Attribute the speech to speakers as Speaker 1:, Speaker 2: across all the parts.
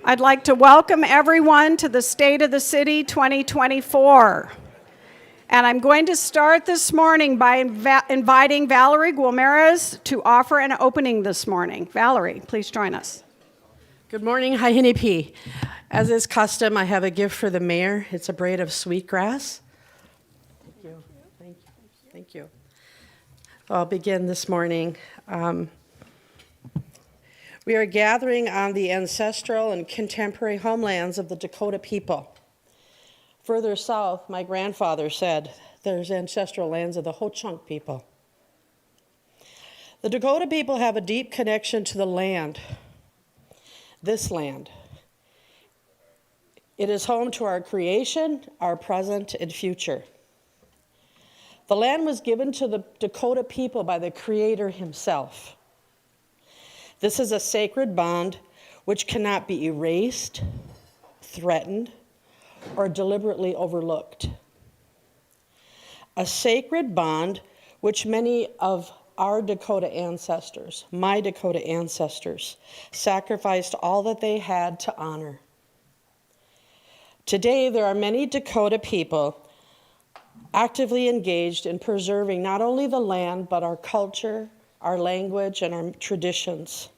Speaker 1: I'd like to welcome everyone to the State of the City 2024. And I'm going to start this morning by inviting Valerie Guilmares to offer an opening this morning. Valerie, please join us.
Speaker 2: Good morning, Haihinipi. As is custom, I have a gift for the mayor. It's a braid of sweetgrass. Thank you. Thank you. Thank you. I'll begin this morning. We are gathering on the ancestral and contemporary homelands of the Dakota people. Further south, my grandfather said, there's ancestral lands of the Ho-Chunk people. The Dakota people have a deep connection to the land, this land. It is home to our creation, our present, and future. The land was given to the Dakota people by the Creator himself. This is a sacred bond which cannot be erased, threatened, or deliberately overlooked. A sacred bond which many of our Dakota ancestors, my Dakota ancestors, sacrificed all that they had to honor. Today, there are many Dakota people actively engaged in preserving not only the land, but our culture, our language, and our traditions.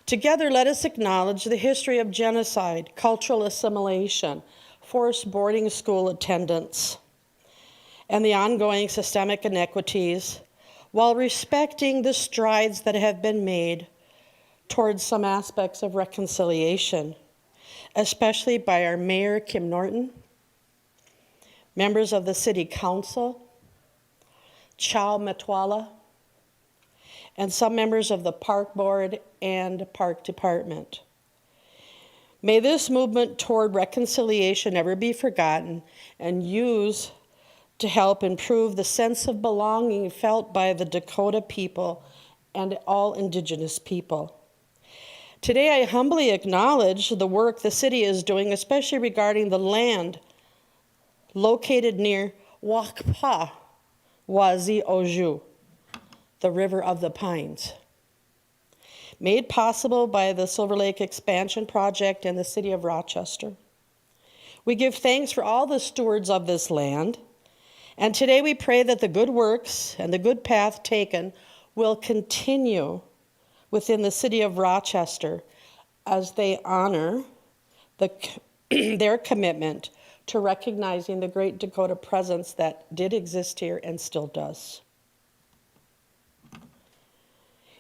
Speaker 2: Together, let us acknowledge the history of genocide, cultural assimilation, forced boarding school attendance, and the ongoing systemic inequities, while respecting the strides that have been made towards some aspects of reconciliation, especially by our Mayor, Kim Norton, members of the City Council, Chow Metwala, and some members of the Park Board and Park Department. May this movement toward reconciliation never be forgotten and used to help improve the sense of belonging felt by the Dakota people and all Indigenous people. Today, I humbly acknowledge the work the city is doing, especially regarding the land located near Wakpa, Wazi Oju, the River of the Pines, made possible by the Silver Lake Expansion Project and the City of Rochester. We give thanks for all the stewards of this land, and today we pray that the good works and the good path taken will continue within the City of Rochester as they honor their commitment to recognizing the great Dakota presence that did exist here and still does.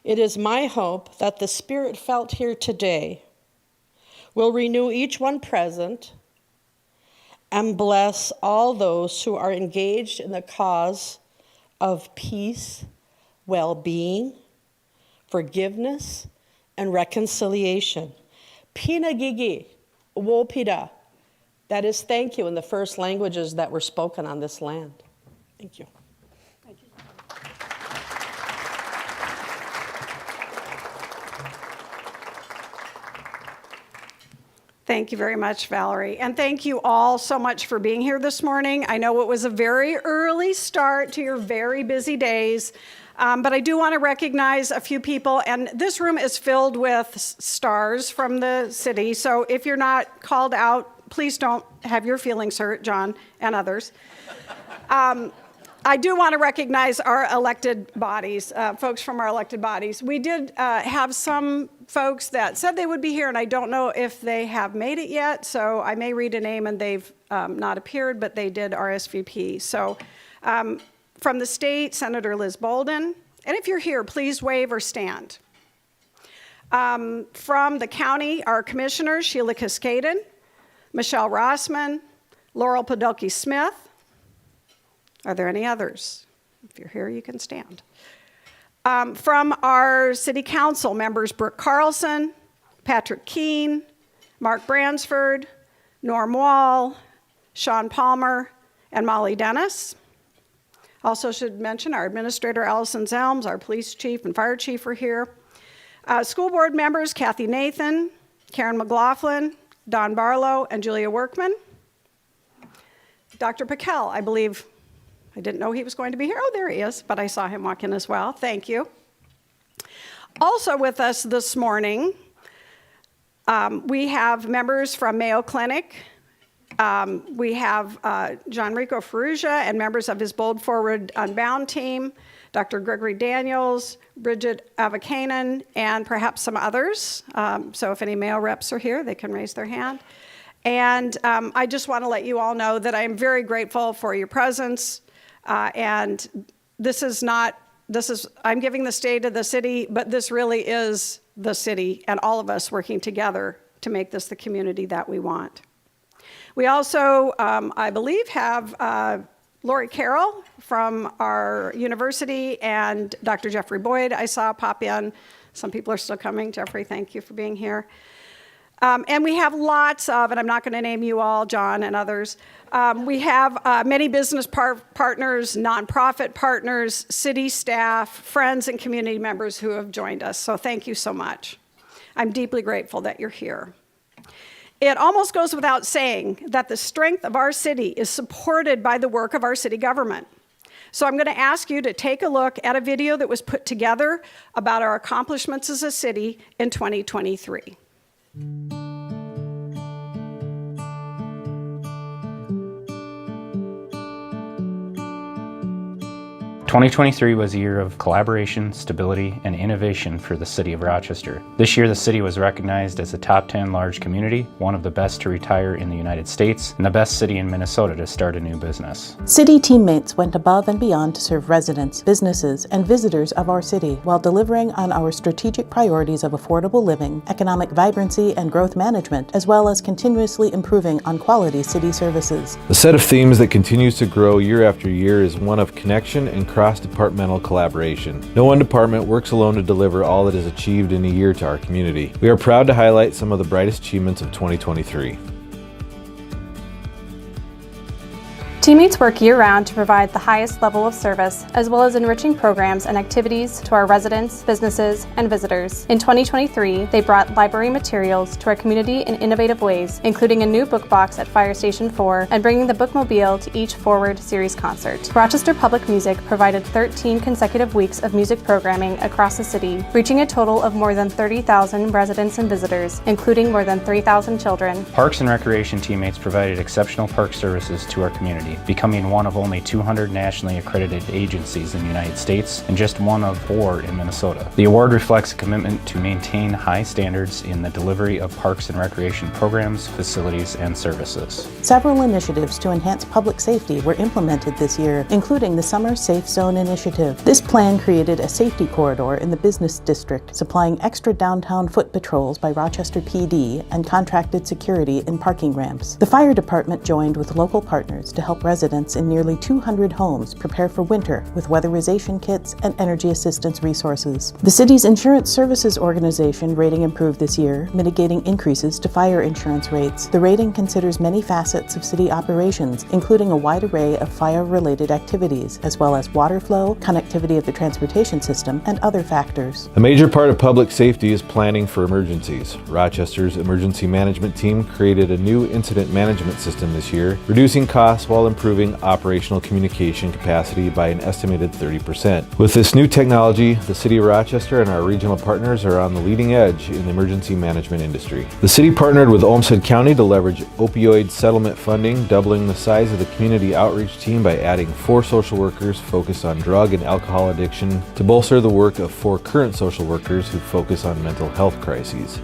Speaker 2: It is my hope that the spirit felt here today will renew each one present and bless all those who are engaged in the cause of peace, well-being, forgiveness, and reconciliation. Pinagigi, wopida. That is thank you in the first languages that were spoken on this land. Thank you.
Speaker 1: Thank you very much, Valerie. And thank you all so much for being here this morning. I know it was a very early start to your very busy days, but I do want to recognize a few people. And this room is filled with stars from the city. So if you're not called out, please don't have your feelings hurt, John and others. I do want to recognize our elected bodies, folks from our elected bodies. We did have some folks that said they would be here, and I don't know if they have made it yet, so I may read a name and they've not appeared, but they did RSVP. So from the state, Senator Liz Bolden, and if you're here, please wave or stand. From the county, our commissioners, Sheila Cascaden, Michelle Rossman, Laurel Podolsky-Smith. Are there any others? If you're here, you can stand. From our city council members, Brooke Carlson, Patrick Keene, Mark Bransford, Norm Wall, Sean Palmer, and Molly Dennis. Also should mention our administrator, Allison Zelms, our police chief and fire chief are here. School board members, Kathy Nathan, Karen McLaughlin, Don Barlow, and Julia Workman. Dr. Piquel, I believe, I didn't know he was going to be here. Oh, there he is, but I saw him walk in as well. Thank you. Also with us this morning We have members from Mayo Clinic. We have John Rico Ferrugia and members of his Bold Forward Unbound team, Dr. Gregory Daniels, Bridget Avakanen, and perhaps some others. So if any Mayo reps are here, they can raise their hand. And I just want to let you all know that I am very grateful for your presence. And I'm giving the state of the city, but this really is the city and all of us working together to make this the community that we want. We also, I believe, have Lori Carroll from our university and Dr. Jeffrey Boyd I saw pop in. Some people are still coming. Jeffrey, thank you for being here. And we have lots of, and I'm not going to name you all, John and others, we have many business partners, nonprofit partners, city staff, friends, and community members who have joined us. So thank you so much. I'm deeply grateful that you're here. It almost goes without saying that the strength of our city is supported by the work of our city government. So I'm going to ask you to take a look at a video that was put together about our accomplishments as a city in 2023.
Speaker 3: 2023 was a year of collaboration, stability, and innovation for the city of Rochester. This year, the city was recognized as a top 10 large community, one of the best to retire in the United States, and the best city in Minnesota to start a new business.
Speaker 4: City teammates went above and beyond to serve residents, businesses, and visitors of our city while delivering on our strategic priorities of affordable living, economic vibrancy, and growth management, as well as continuously improving on quality city services.
Speaker 5: The set of themes that continues to grow year after year is one of connection and cross-departmental collaboration. No one department works alone to deliver all that is achieved in a year to our community. We are proud to highlight some of the brightest achievements of 2023.
Speaker 6: Teammates work year-round to provide the highest level of service, as well as enriching programs and activities to our residents, businesses, and visitors. In 2023, they brought library materials to our community in innovative ways, including a new book box at Fire Station 4 and bringing the bookmobile to each Forward Series concert. Rochester Public Music provided 13 consecutive weeks of music programming across the city, reaching a total of more than 30,000 residents and visitors, including more than 3,000 children.
Speaker 3: Parks and Recreation teammates provided exceptional park services to our community, becoming one of only 200 nationally accredited agencies in the United States and just one of 4 in Minnesota. The award reflects a commitment to maintain high standards in the delivery of parks and recreation programs, facilities, and services.
Speaker 4: Several initiatives to enhance public safety were implemented this year, including the Summer Safe Zone Initiative. This plan created a safety corridor in the business district, supplying extra downtown foot patrols by Rochester PD and contracted security in parking ramps. The fire department joined with local partners to help residents in nearly 200 homes prepare for winter with weatherization kits and energy assistance resources. The city's insurance services organization rating improved this year, mitigating increases to fire insurance rates. The rating considers many facets of city operations, including a wide array of fire-related activities, as well as water flow, connectivity of the transportation system, and other factors.
Speaker 5: A major part of public safety is planning for emergencies. Rochester's emergency management team created a new incident management system this year, reducing costs while improving operational communication capacity by an estimated 30%. With this new technology, the City of Rochester and our regional partners are on the leading edge in the emergency management industry. The city partnered with Olmsted County to leverage opioid settlement funding, doubling the size of the community outreach team by adding 4 social workers focused on drug and alcohol addiction to bolster the work of 4 current social workers who focus on mental health crises.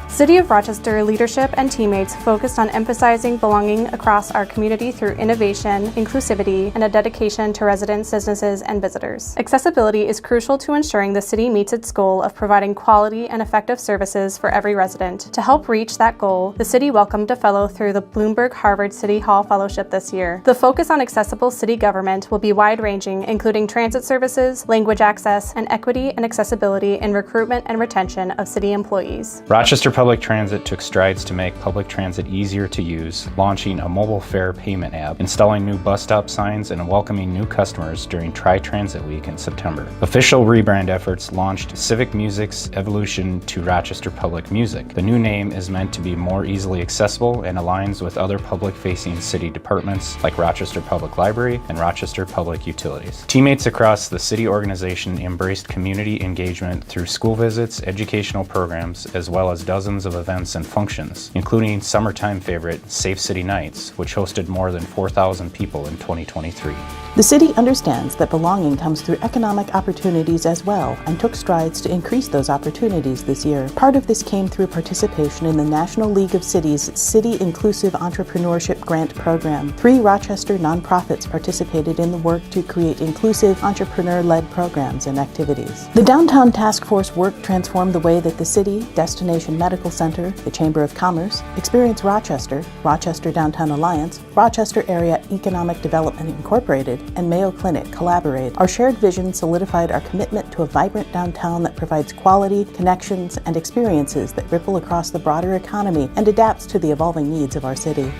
Speaker 6: City of Rochester leadership and teammates focused on emphasizing belonging across our community through innovation, inclusivity, and a dedication to residents, businesses, and visitors. Accessibility is crucial to ensuring the city meets its goal of providing quality and effective services for every resident. To help reach that goal, the city welcomed a fellow through the Bloomberg Harvard City Hall Fellowship this year. The focus on accessible city government will be wide-ranging, including transit services, language access, and equity and accessibility in recruitment and retention of city employees.
Speaker 3: Rochester Public Transit took strides to make public transit easier to use, launching a mobile fare payment app, installing new bus stop signs, and welcoming new customers during Tri-Transit Week in September. Official rebrand efforts launched Civic Music's evolution to Rochester Public Music. The new name is meant to be more easily accessible and aligns with other public-facing city departments like Rochester Public Library and Rochester Public Utilities. Teammates across the city organization embraced community engagement through school visits, educational programs, as well as dozens dozens of events and functions, including summertime favorite Safe City Nights, which hosted more than 4,000 people in 2023.
Speaker 4: The city understands that belonging comes through economic opportunities as well and took strides to increase those opportunities this year. Part of this came through participation in the National League of Cities City Inclusive Entrepreneurship Grant Program. 3 Rochester nonprofits participated in the work to create inclusive entrepreneur-led programs and activities. The Downtown Task Force work transformed the way that the city, Destination Medical Center, the Chamber of Commerce, Experience Rochester, Rochester Downtown Alliance, Rochester Area Economic Development Incorporated, and Mayo Clinic collaborate. Our shared vision solidified our commitment to a vibrant downtown that provides quality, connections, and experiences that ripple across the broader economy and adapts to the evolving needs of our city.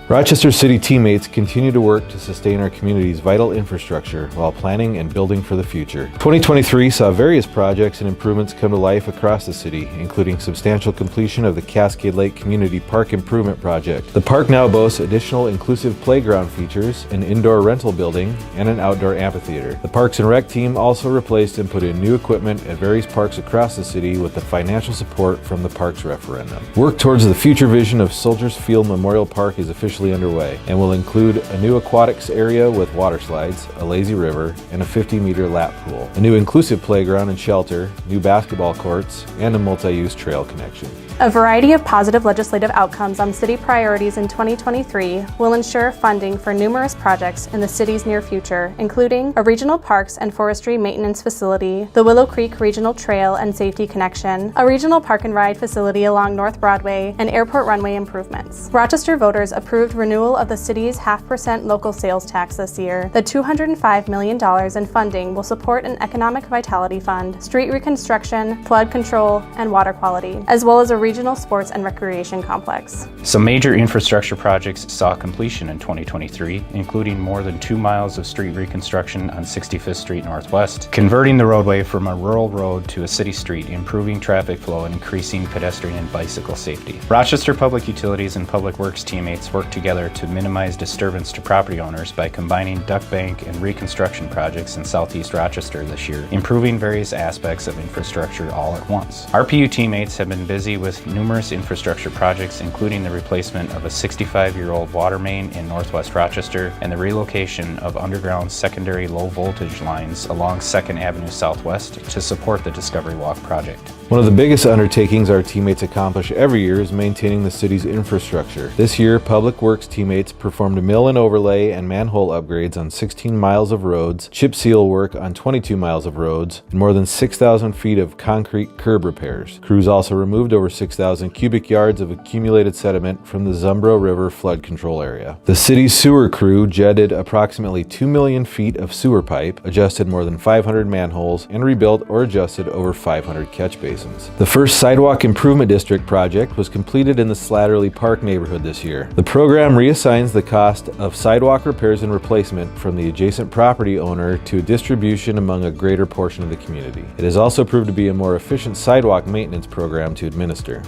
Speaker 5: Rochester City teammates continue to work to sustain our community's vital infrastructure while planning and building for the future. 2023 saw various projects and improvements come to life across the city, including substantial completion of the Cascade Lake Community Park Improvement Project. The park now boasts additional inclusive playground features, an indoor rental building, and an outdoor amphitheater. The Parks and Rec team also replaced and put in new equipment at various parks across the city with the financial support from the Parks Referendum. Work towards the future vision of Soldiers Field Memorial Park is officially underway and will include a new aquatics area with water slides, a lazy river, and a 50-meter lap pool, a new inclusive playground and shelter, new basketball courts, and a multi-use trail connection.
Speaker 6: A variety of positive legislative outcomes on city priorities in 2023 will ensure funding for numerous projects in the city's near future, including a regional parks and forestry maintenance facility, the Willow Creek Regional Trail and Safety Connection, a regional park and ride facility along North Broadway, and airport runway improvements. Rochester voters approved renewal of the city's 0.5% local sales tax this year. The $205 million in funding will support an economic vitality fund, street reconstruction, flood control, and water quality, as well as a regional sports and recreation complex.
Speaker 3: Some major infrastructure projects saw completion in 2023, including more than 2 miles of street reconstruction on 65th Street Northwest, converting the roadway from a rural road to a city street, improving traffic flow and increasing pedestrian and bicycle safety. Rochester Public Utilities and Public Works teammates worked together to minimize disturbance to property owners by combining duck bank and reconstruction projects in Southeast Rochester this year, improving various aspects of infrastructure all at once. RPU teammates have been busy with numerous infrastructure projects, including the replacement of a 65-year-old water main in Northwest Rochester and the relocation of underground secondary low voltage lines along 2nd Avenue Southwest to support the Discovery Walk project.
Speaker 5: One of the biggest undertakings our teammates accomplish every year is maintaining the city's infrastructure. This year, Public Works teammates performed mill and overlay and manhole upgrades on 16 miles of roads, chip seal work on 22 miles of roads, and more than 6,000 feet of concrete curb repairs. Crews also removed over 6,000 cubic yards of accumulated sediment from the Zumbro River flood control area. The city's sewer crew jetted approximately 2 million feet of sewer pipe, adjusted more than 500 manholes, and rebuilt or adjusted over 500 catch basins. The first Sidewalk Improvement District project was completed in the Slattery Park neighborhood this year. The program reassigns the cost of sidewalk repairs and replacement from the adjacent property owner to distribution among a greater portion of the community. It has also proved to be a more efficient sidewalk maintenance program to administer.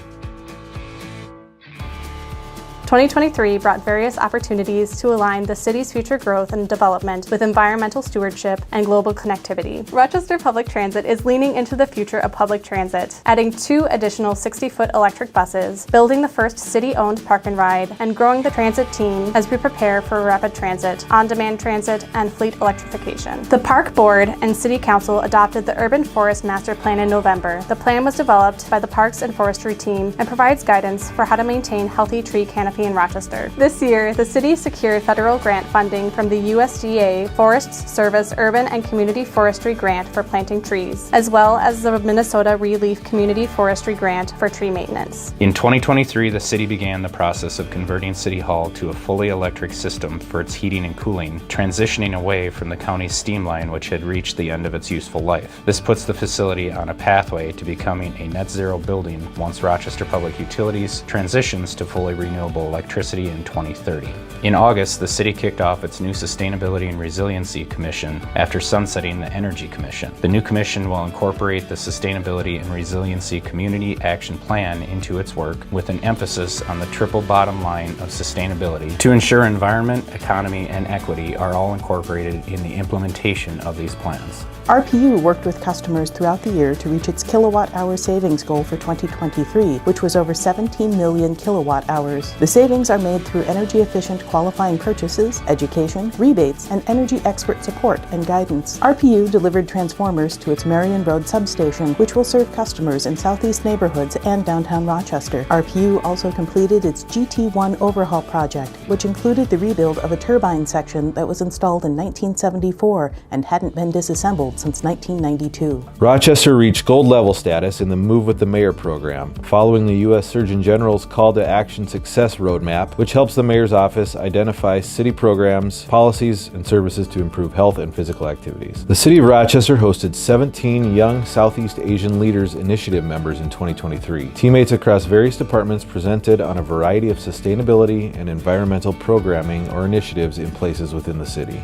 Speaker 6: 2023 brought various opportunities to align the city's future growth and development with environmental stewardship and global connectivity. Rochester Public Transit is leaning into the future of public transit, adding 2 additional 60-foot electric buses, building the first city-owned park and ride, and growing the transit team as we prepare for rapid transit, on-demand transit, and fleet electrification. The Park Board and City Council adopted the Urban Forest Master Plan in November. The plan was developed by the Parks and Forestry team and provides guidance for how to maintain healthy tree canopy in Rochester. This year, the city secured federal grant funding from the USDA Forest Service Urban and Community Forestry Grant for planting trees, as well as the Minnesota Relief Community Forestry Grant for tree maintenance.
Speaker 3: In 2023, the city began the process of converting City Hall to a fully electric system for its heating and cooling, transitioning away from the county's steam line, which had reached the end of its useful life. This puts the facility on a pathway to becoming a net zero building once Rochester Public Utilities transitions to fully renewable electricity in 2030. In August, the city kicked off its new Sustainability and Resiliency Commission after sunsetting the Energy Commission. The new commission will incorporate the Sustainability and Resiliency Community Action Plan into its work with an emphasis on the triple bottom line of sustainability to ensure environment, economy, and equity are all incorporated in the implementation of these plans.
Speaker 4: RPU worked with customers throughout the year to reach its kilowatt-hour savings goal for 2023, which was over 17 million kilowatt-hours. The savings are made through energy-efficient qualifying purchases, education, rebates, and energy expert support and guidance. RPU delivered transformers to its Marion Road substation, which will serve customers in southeast neighborhoods and downtown Rochester. RPU also completed its GT1 overhaul project, which included the rebuild of a turbine section that was installed in 1974 and hadn't been disassembled since 1992.
Speaker 5: Rochester reached gold level status in the Move with the Mayor program, following the U.S. Surgeon General's Call to Action Success Roadmap, which helps the Mayor's office identify city programs, policies, and services to improve health and physical activities. The City of Rochester hosted 17 Young Southeast Asian Leaders Initiative members in 2023. Teammates across various departments presented on a variety of sustainability and environmental programming or initiatives in places within the city.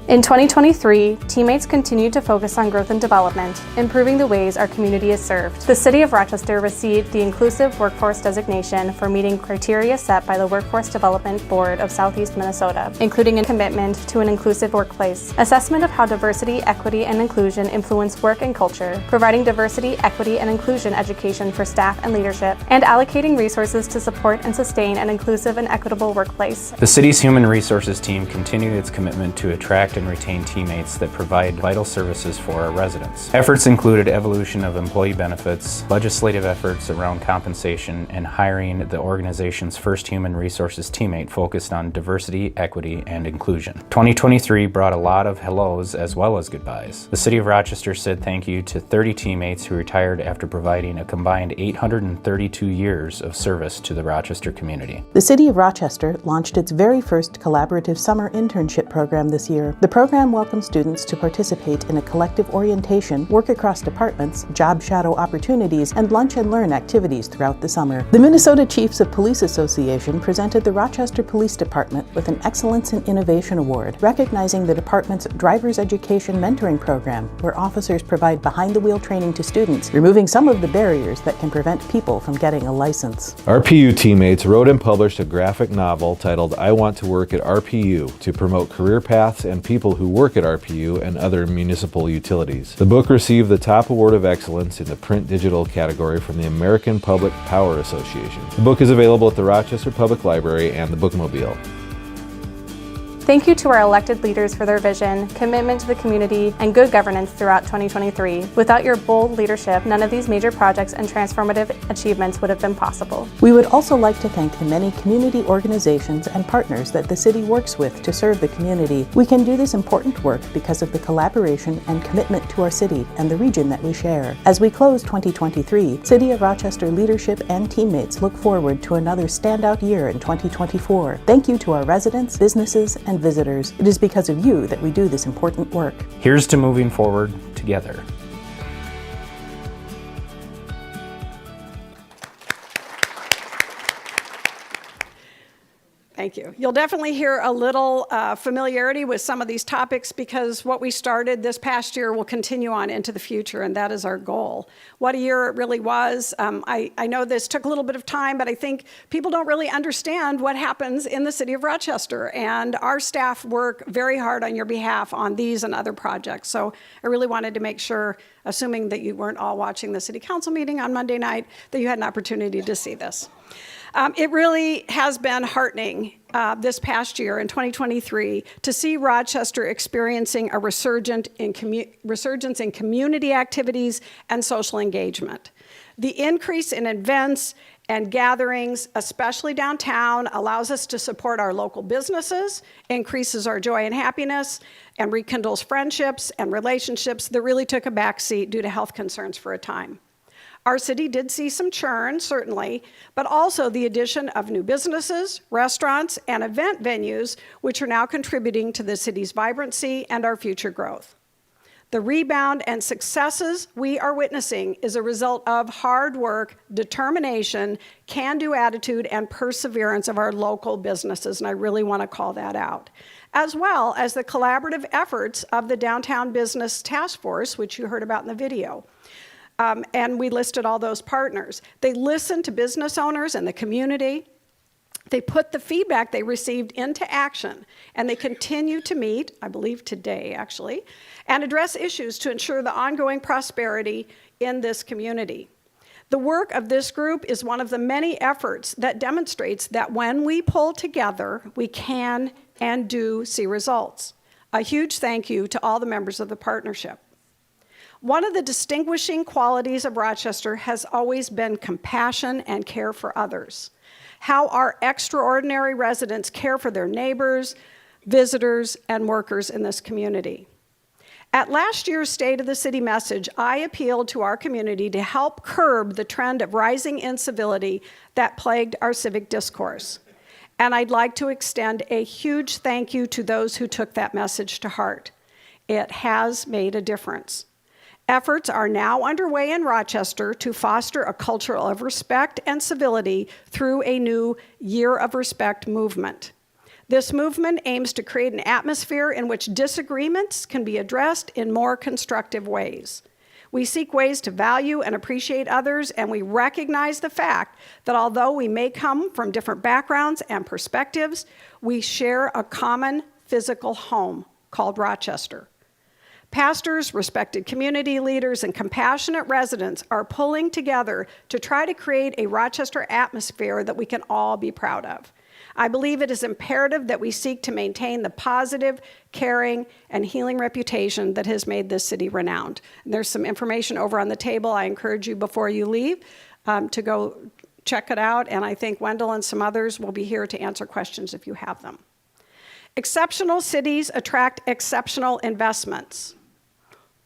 Speaker 6: In 2023, teammates continued to focus on growth and development, improving the ways our community is served. The City of Rochester received the Inclusive Workforce designation for meeting criteria set by the Workforce Development Board of Southeast Minnesota, including a commitment to an inclusive workplace, assessment of how diversity, equity, and inclusion influence work and culture, providing diversity, equity, and inclusion education for staff and leadership, and allocating resources to support and sustain an inclusive and equitable workplace.
Speaker 3: The city's human resources team continued its commitment to attract and retain teammates that provide vital services for our residents. Efforts included evolution of employee benefits, legislative efforts around compensation, and hiring the organization's first human resources teammate focused on diversity, equity, and inclusion. 2023 brought a lot of hellos as well as goodbyes. The City of Rochester said thank you to 30 teammates who retired after providing a combined 832 years of service to the Rochester community.
Speaker 4: The City of Rochester launched its very first collaborative summer internship program this year. The program welcomes students to participate in a collective orientation, work across departments, job shadow opportunities, and lunch and learn activities throughout the summer. The Minnesota Chiefs of Police Association presented the Rochester Police Department with an Excellence in Innovation Award, recognizing the department's Driver's Education Mentoring Program, where officers provide behind-the-wheel training to students, removing some of the barriers that can prevent people from getting a license.
Speaker 5: RPU teammates wrote and published a graphic novel titled I Want to Work at RPU to promote career paths and people who work at RPU and other municipal utilities. The book received the top award of excellence in the print digital category from the American Public Power Association. The book is available at the Rochester Public Library and the Bookmobile.
Speaker 6: Thank you to our elected leaders for their vision, commitment to the community, and good governance throughout 2023. Without your bold leadership, none of these major projects and transformative achievements would have been possible.
Speaker 4: We would also like to thank the many community organizations and partners that the city works with to serve the community. We can do this important work because of the collaboration and commitment to our city and the region that we share. As we close 2023, City of Rochester leadership and teammates look forward to another standout year in 2024. Thank you to our residents, businesses, and visitors. It is because of you that we do this important work.
Speaker 3: Here's to moving forward together.
Speaker 1: Thank you. You'll definitely hear a little familiarity with some of these topics because what we started this past year will continue on into the future, and that is our goal. What a year it really was. I know this took a little bit of time, but I think people don't really understand what happens in the City of Rochester, and our staff work very hard on your behalf on these and other projects. So I really wanted to make sure, assuming that you weren't all watching the City Council meeting on Monday night, that you had an opportunity to see this. It really has been heartening this past year in 2023 to see Rochester experiencing a resurgence in community activities and social engagement. The increase in events and gatherings, especially downtown, allows us to support our local businesses, increases our joy and happiness, and rekindles friendships and relationships that really took a backseat due to health concerns for a time. Our city did see some churn, certainly, but also the addition of new businesses, restaurants, and event venues, which are now contributing to the city's vibrancy and our future growth. The rebound and successes we are witnessing is a result of hard work, determination, can-do attitude, and perseverance of our local businesses, and I really want to call that out, as well as the collaborative efforts of the Downtown Business Task Force, which you heard about in the video. And we listed all those partners. They listened to business owners and the community. They put the feedback they received into action, and they continue to meet, I believe today actually, and address issues to ensure the ongoing prosperity in this community. The work of this group is one of the many efforts that demonstrates that when we pull together, we can and do see results. A huge thank you to all the members of the partnership. One of the distinguishing qualities of Rochester has always been compassion and care for others. How our extraordinary residents care for their neighbors, visitors, and workers in this community. At last year's State of the City message, I appealed to our community to help curb the trend of rising incivility that plagued our civic discourse. And I'd like to extend a huge thank you to those who took that message to heart. It has made a difference. Efforts are now underway in Rochester to foster a culture of respect and civility through a new Year of Respect movement. This movement aims to create an atmosphere in which disagreements can be addressed in more constructive ways. We seek ways to value and appreciate others, and we recognize the fact that although we may come from different backgrounds and perspectives, we share a common physical home called Rochester. Pastors, respected community leaders, and compassionate residents are pulling together to try to create a Rochester atmosphere that we can all be proud of. I believe it is imperative that we seek to maintain the positive, caring, and healing reputation that has made this city renowned. And there's some information over on the table. I encourage you before you leave to go check it out, and I think Wendell and some others will be here to answer questions if you have them. Exceptional cities attract exceptional investments.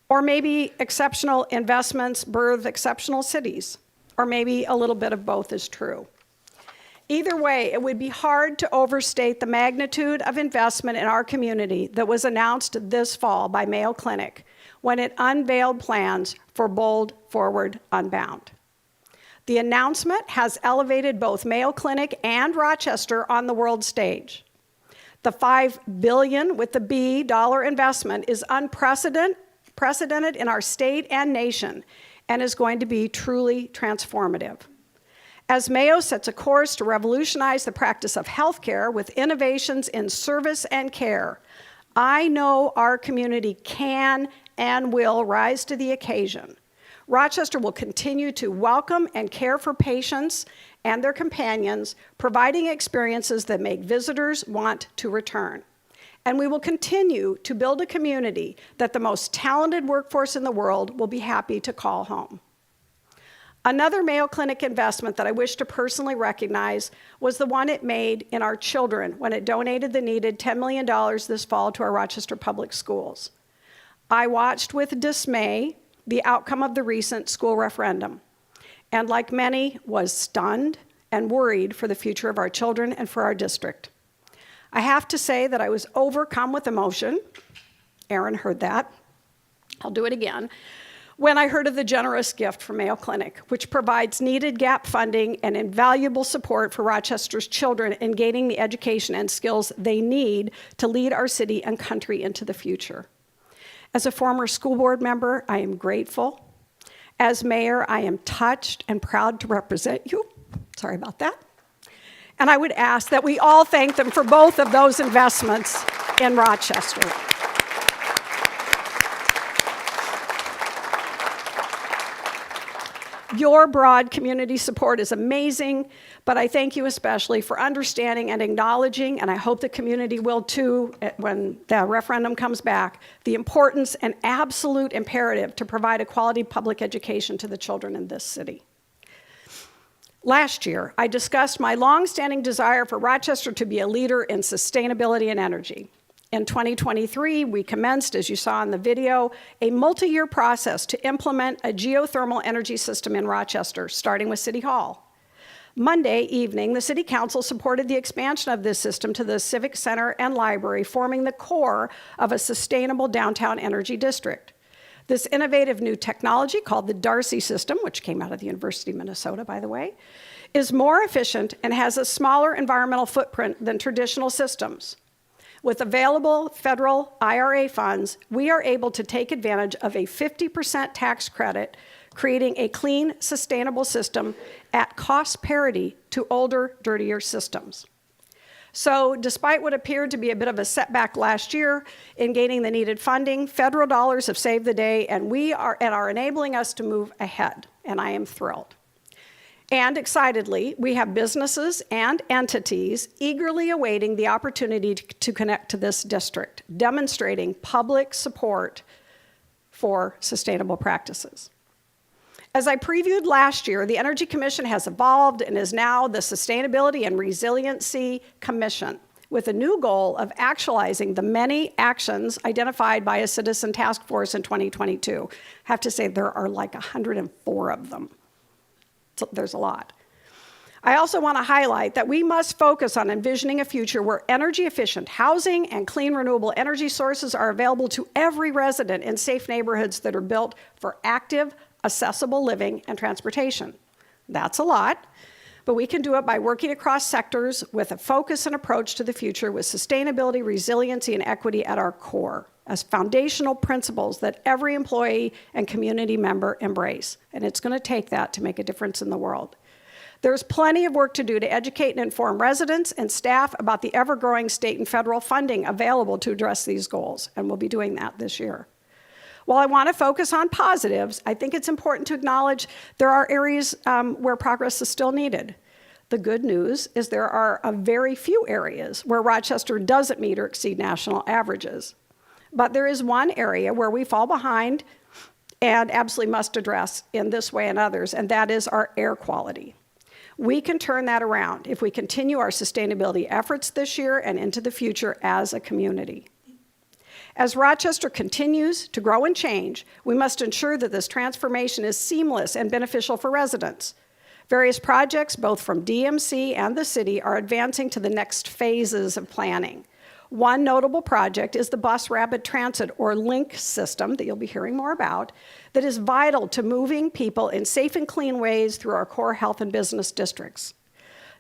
Speaker 1: Or maybe exceptional investments birth exceptional cities. Or maybe a little bit of both is true. Either way, it would be hard to overstate the magnitude of investment in our community that was announced this fall by Mayo Clinic when it unveiled plans for Bold Forward Unbound. The announcement has elevated both Mayo Clinic and Rochester on the world stage. The $5 billion with the B dollar investment is unprecedented in our state and nation and is going to be truly transformative. As Mayo sets a course to revolutionize the practice of healthcare with innovations in service and care, I know our community can and will rise to the occasion. Rochester will continue to welcome and care for patients and their companions, providing experiences that make visitors want to return. And we will continue to build a community that the most talented workforce in the world will be happy to call home. Another Mayo Clinic investment that I wish to personally recognize was the one it made in our children when it donated the needed $10 million this fall to our Rochester Public Schools. I watched with dismay the outcome of the recent school referendum, and like many, was stunned and worried for the future of our children and for our district. I have to say that I was overcome with emotion. Aaron heard that. I'll do it again. When I heard of the generous gift from Mayo Clinic, which provides needed gap funding and invaluable support for Rochester's children in gaining the education and skills they need to lead our city and country into the future. As a former school board member, I am grateful. As mayor, I am touched and proud to represent you. Sorry about that. And I would ask that we all thank them for both of those investments in Rochester. Your broad community support is amazing, but I thank you especially for understanding and acknowledging, and I hope the community will too when the referendum comes back, the importance and absolute imperative to provide a quality public education to the children in this city. Last year, I discussed my longstanding desire for Rochester to be a leader in sustainability and energy. In 2023, we commenced, as you saw in the video, a multi-year process to implement a geothermal energy system in Rochester, starting with City Hall. Monday evening, the City Council supported the expansion of this system to the Civic Center and Library, forming the core of a sustainable downtown energy district. This innovative new technology, called the Darcy system, which came out of the University of Minnesota, by the way, is more efficient and has a smaller environmental footprint than traditional systems. With available federal IRA funds, we are able to take advantage of a 50% tax credit, creating a clean, sustainable system at cost parity to older, dirtier systems. So despite what appeared to be a bit of a setback last year in gaining the needed funding, federal dollars have saved the day and are enabling us to move ahead, and I am thrilled. And excitedly, we have businesses and entities eagerly awaiting the opportunity to connect to this district, demonstrating public support for sustainable practices. As I previewed last year, the Energy Commission has evolved and is now the Sustainability and Resiliency Commission, with a new goal of actualizing the many actions identified by a citizen task force in 2022. I have to say there are like 104 of them. So there's a lot. I also want to highlight that we must focus on envisioning a future where energy-efficient housing and clean renewable energy sources are available to every resident in safe neighborhoods that are built for active, accessible living and transportation. That's a lot, but we can do it by working across sectors with a focus and approach to the future with sustainability, resiliency, and equity at our core as foundational principles that every employee and community member embrace. And it's going to take that to make a difference in the world. There's plenty of work to do to educate and inform residents and staff about the ever-growing state and federal funding available to address these goals, and we'll be doing that this year. While I want to focus on positives, I think it's important to acknowledge there are areas where progress is still needed. The good news is there are a very few areas where Rochester doesn't meet or exceed national averages. But there is one area where we fall behind and absolutely must address in this way and others, and that is our air quality. We can turn that around if we continue our sustainability efforts this year and into the future as a community. As Rochester continues to grow and change, we must ensure that this transformation is seamless and beneficial for residents. Various projects, both from DMC and the city, are advancing to the next phases of planning. One notable project is the Bus Rapid Transit, or LINK system, that you'll be hearing more about, that is vital to moving people in safe and clean ways through our core health and business districts.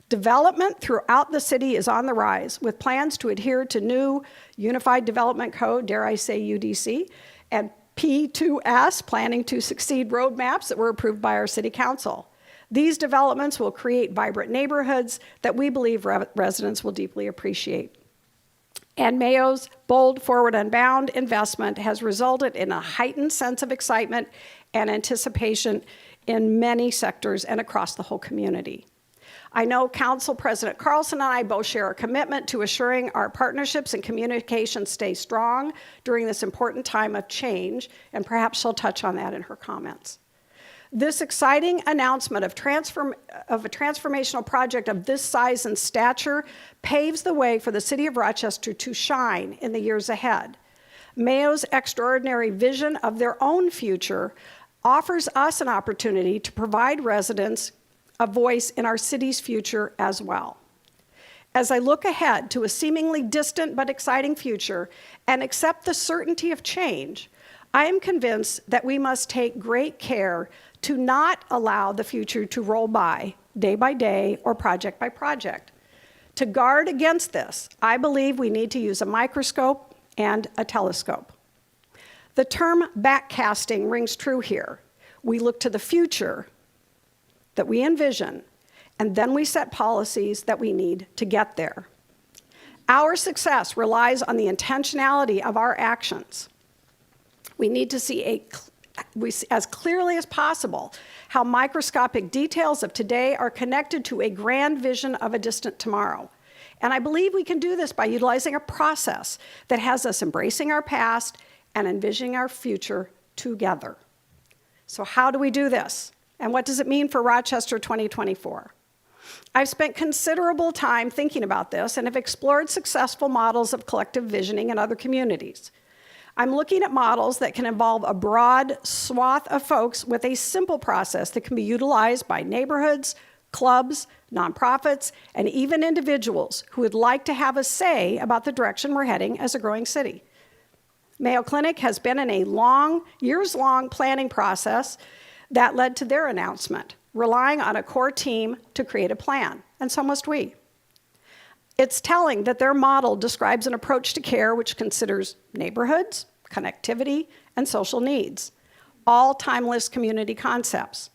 Speaker 1: Development throughout the city is on the rise, with plans to adhere to new Unified Development Code, dare I say UDC, and P2S, Planning to Succeed roadmaps that were approved by our city council. These developments will create vibrant neighborhoods that we believe residents will deeply appreciate. And Mayo's bold Forward Unbound investment has resulted in a heightened sense of excitement and anticipation in many sectors and across the whole community. I know Council President Carlson and I both share a commitment to assuring our partnerships and communications stay strong during this important time of change, and perhaps she'll touch on that in her comments. This exciting announcement of a transformational project of this size and stature paves the way for the City of Rochester to shine in the years ahead. Mayo's extraordinary vision of their own future offers us an opportunity to provide residents a voice in our city's future as well. As I look ahead to a seemingly distant but exciting future and accept the certainty of change, I am convinced that we must take great care to not allow the future to roll by day or project by project. To guard against this, I believe we need to use a microscope and a telescope. The term backcasting rings true here. We look to the future that we envision, and then we set policies that we need to get there. Our success relies on the intentionality of our actions. We need to see as clearly as possible how microscopic details of today are connected to a grand vision of a distant tomorrow. And I believe we can do this by utilizing a process that has us embracing our past and envisioning our future together. So how do we do this? And what does it mean for Rochester 2024? I've spent considerable time thinking about this and have explored successful models of collective visioning in other communities. I'm looking at models that can involve a broad swath of folks with a simple process that can be utilized by neighborhoods, clubs, nonprofits, and even individuals who would like to have a say about the direction we're heading as a growing city. Mayo Clinic has been in a years-long planning process that led to their announcement, relying on a core team to create a plan, and so must we. It's telling that their model describes an approach to care which considers neighborhoods, connectivity, and social needs, all timeless community concepts.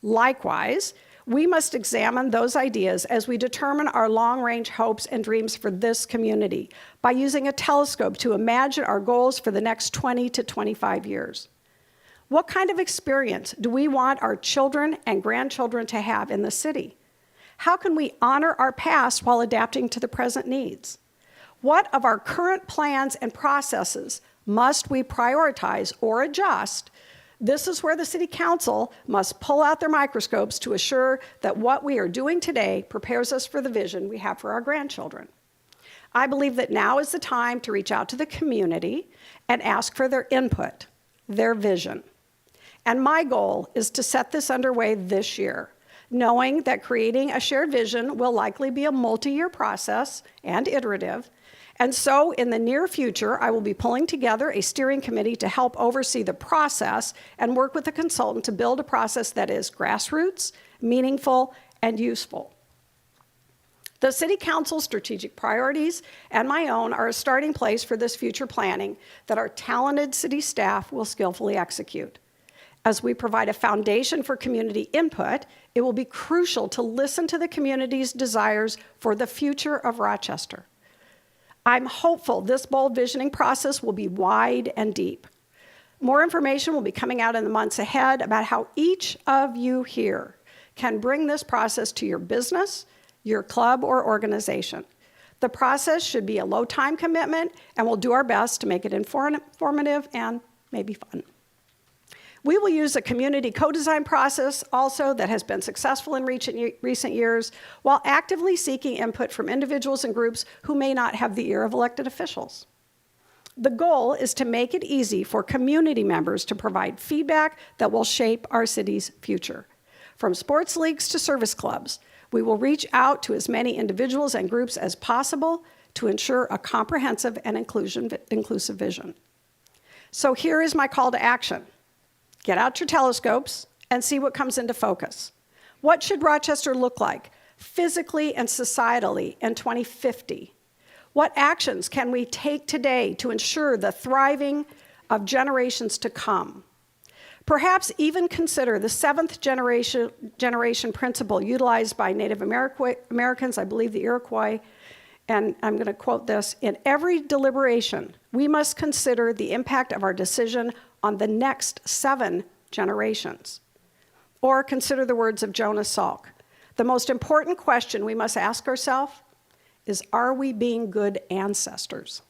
Speaker 1: Likewise, we must examine those ideas as we determine our long-range hopes and dreams for this community by using a telescope to imagine our goals for the next 20 to 25 years. What kind of experience do we want our children and grandchildren to have in the city? How can we honor our past while adapting to the present needs? What of our current plans and processes must we prioritize or adjust? This is where the City Council must pull out their microscopes to assure that what we are doing today prepares us for the vision we have for our grandchildren. I believe that now is the time to reach out to the community and ask for their input, their vision. And my goal is to set this underway this year, knowing that creating a shared vision will likely be a multi-year process and iterative. And so in the near future, I will be pulling together a steering committee to help oversee the process and work with a consultant to build a process that is grassroots, meaningful, and useful. The City Council's strategic priorities and my own are a starting place for this future planning that our talented city staff will skillfully execute. As we provide a foundation for community input, it will be crucial to listen to the community's desires for the future of Rochester. I'm hopeful this bold visioning process will be wide and deep. More information will be coming out in the months ahead about how each of you here can bring this process to your business, your club, or organization. The process should be a low time commitment, and we'll do our best to make it informative and maybe fun. We will use a community co-design process also that has been successful in recent years, while actively seeking input from individuals and groups who may not have the ear of elected officials. The goal is to make it easy for community members to provide feedback that will shape our city's future. From sports leagues to service clubs, we will reach out to as many individuals and groups as possible to ensure a comprehensive and inclusive vision. So here is my call to action. Get out your telescopes and see what comes into focus. What should Rochester look like physically and societally in 2050? What actions can we take today to ensure the thriving of generations to come? Perhaps even consider the seventh generation principle utilized by Native Americans, I believe the Iroquois, and I'm going to quote this: in every deliberation, we must consider the impact of our decision on the next 7 generations. Or consider the words of Jonas Salk: the most important question we must ask ourselves is, are we being good ancestors?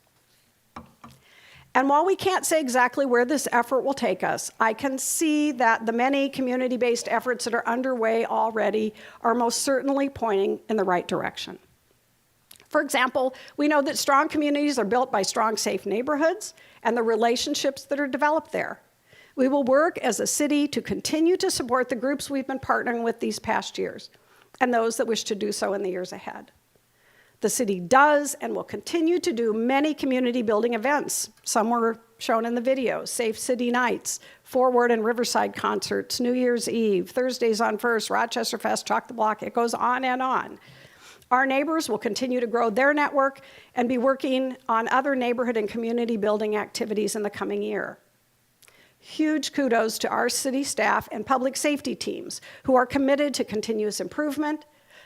Speaker 1: And while we can't say exactly where this effort will take us, I can see that the many community-based efforts that are underway already are most certainly pointing in the right direction. For example, we know that strong communities are built by strong, safe neighborhoods and the relationships that are developed there. We will work as a city to continue to support the groups we've been partnering with these past years and those that wish to do so in the years ahead. The city does and will continue to do many community building events. Some were shown in the video: Safe City Nights, Forward and Riverside concerts, New Year's Eve, Thursdays on First, Rochester Fest, Chalk the Block. It goes on and on. Our neighbors will continue to grow their network and be working on other neighborhood and community building activities in the coming year. Huge kudos to our city staff and public safety teams who are committed to continuous improvement,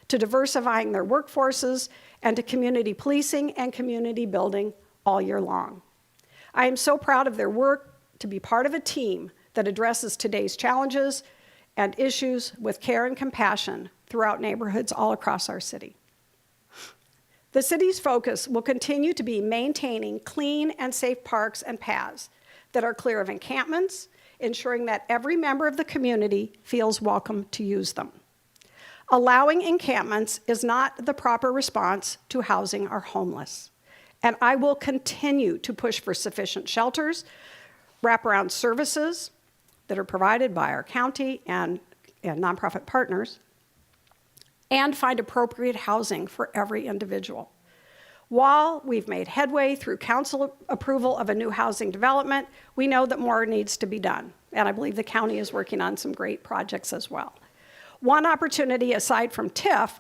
Speaker 1: to diversifying their workforces, and to community policing and community building all year long. I am so proud of their work to be part of a team that addresses today's challenges and issues with care and compassion throughout neighborhoods all across our city. The city's focus will continue to be maintaining clean and safe parks and paths that are clear of encampments, ensuring that every member of the community feels welcome to use them. Allowing encampments is not the proper response to housing our homeless. And I will continue to push for sufficient shelters, wraparound services that are provided by our county and nonprofit partners, and find appropriate housing for every individual. While we've made headway through council approval of a new housing development, we know that more needs to be done, and I believe the county is working on some great projects as well. One opportunity, aside from TIF,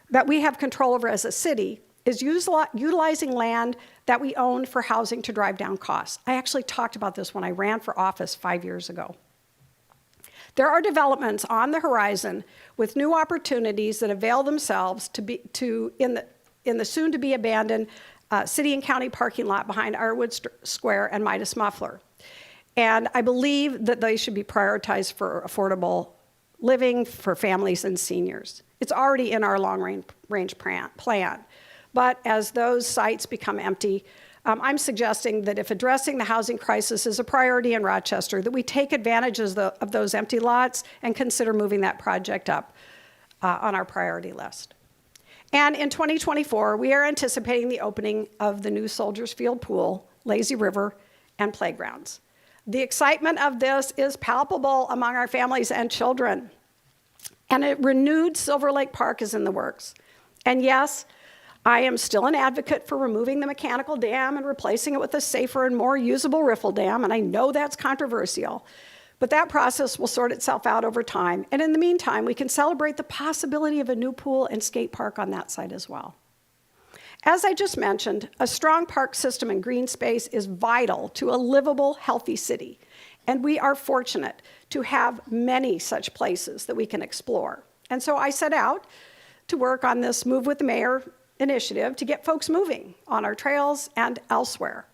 Speaker 1: that we have control over as a city is utilizing land that we own for housing to drive down costs. I actually talked about this when I ran for office 5 years ago. There are developments on the horizon with new opportunities that avail themselves in the soon-to-be abandoned city and county parking lot behind Ironwood Square and Midas Muffler. And I believe that they should be prioritized for affordable living for families and seniors. It's already in our long-range plan. But as those sites become empty, I'm suggesting that if addressing the housing crisis is a priority in Rochester, that we take advantage of those empty lots and consider moving that project up on our priority list. And in 2024, we are anticipating the opening of the new Soldiers Field Pool, Lazy River, and playgrounds. The excitement of this is palpable among our families and children. And a renewed Silver Lake Park is in the works. And yes, I am still an advocate for removing the mechanical dam and replacing it with a safer and more usable riffle dam, and I know that's controversial, but that process will sort itself out over time. And in the meantime, we can celebrate the possibility of a new pool and skate park on that site as well. As I just mentioned, a strong park system and green space is vital to a livable, healthy city, and we are fortunate to have many such places that we can explore. And so I set out to work on this Move with the Mayor initiative to get folks moving on our trails and elsewhere.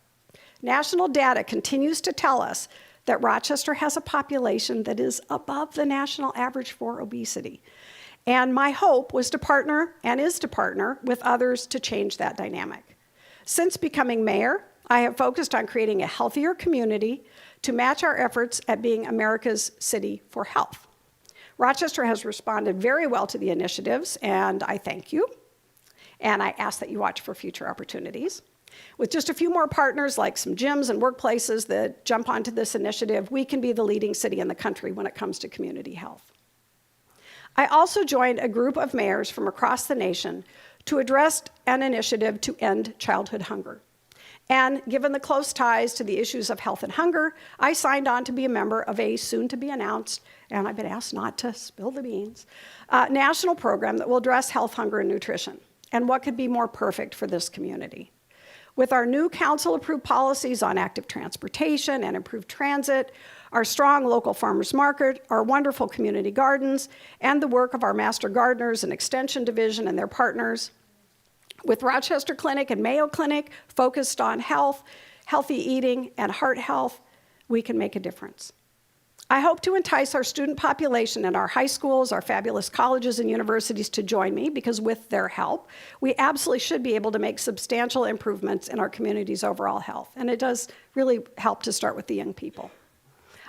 Speaker 1: National data continues to tell us that Rochester has a population that is above the national average for obesity. And my hope was to partner, and is to partner, with others to change that dynamic. Since becoming mayor, I have focused on creating a healthier community to match our efforts at being America's city for health. Rochester has responded very well to the initiatives, and I thank you. And I ask that you watch for future opportunities. With just a few more partners, like some gyms and workplaces that jump onto this initiative, we can be the leading city in the country when it comes to community health. I also joined a group of mayors from across the nation to address an initiative to end childhood hunger. And given the close ties to the issues of health and hunger, I signed on to be a member of a soon-to-be-announced, and I've been asked not to spill the beans, national program that will address health, hunger, and nutrition. And what could be more perfect for this community? With our new council-approved policies on active transportation and improved transit, our strong local farmers market, our wonderful community gardens, and the work of our master gardeners and extension division and their partners, with Rochester Clinic and Mayo Clinic focused on health, healthy eating, and heart health, we can make a difference. I hope to entice our student population in our high schools, our fabulous colleges and universities to join me, because with their help, we absolutely should be able to make substantial improvements in our community's overall health. And it does really help to start with the young people.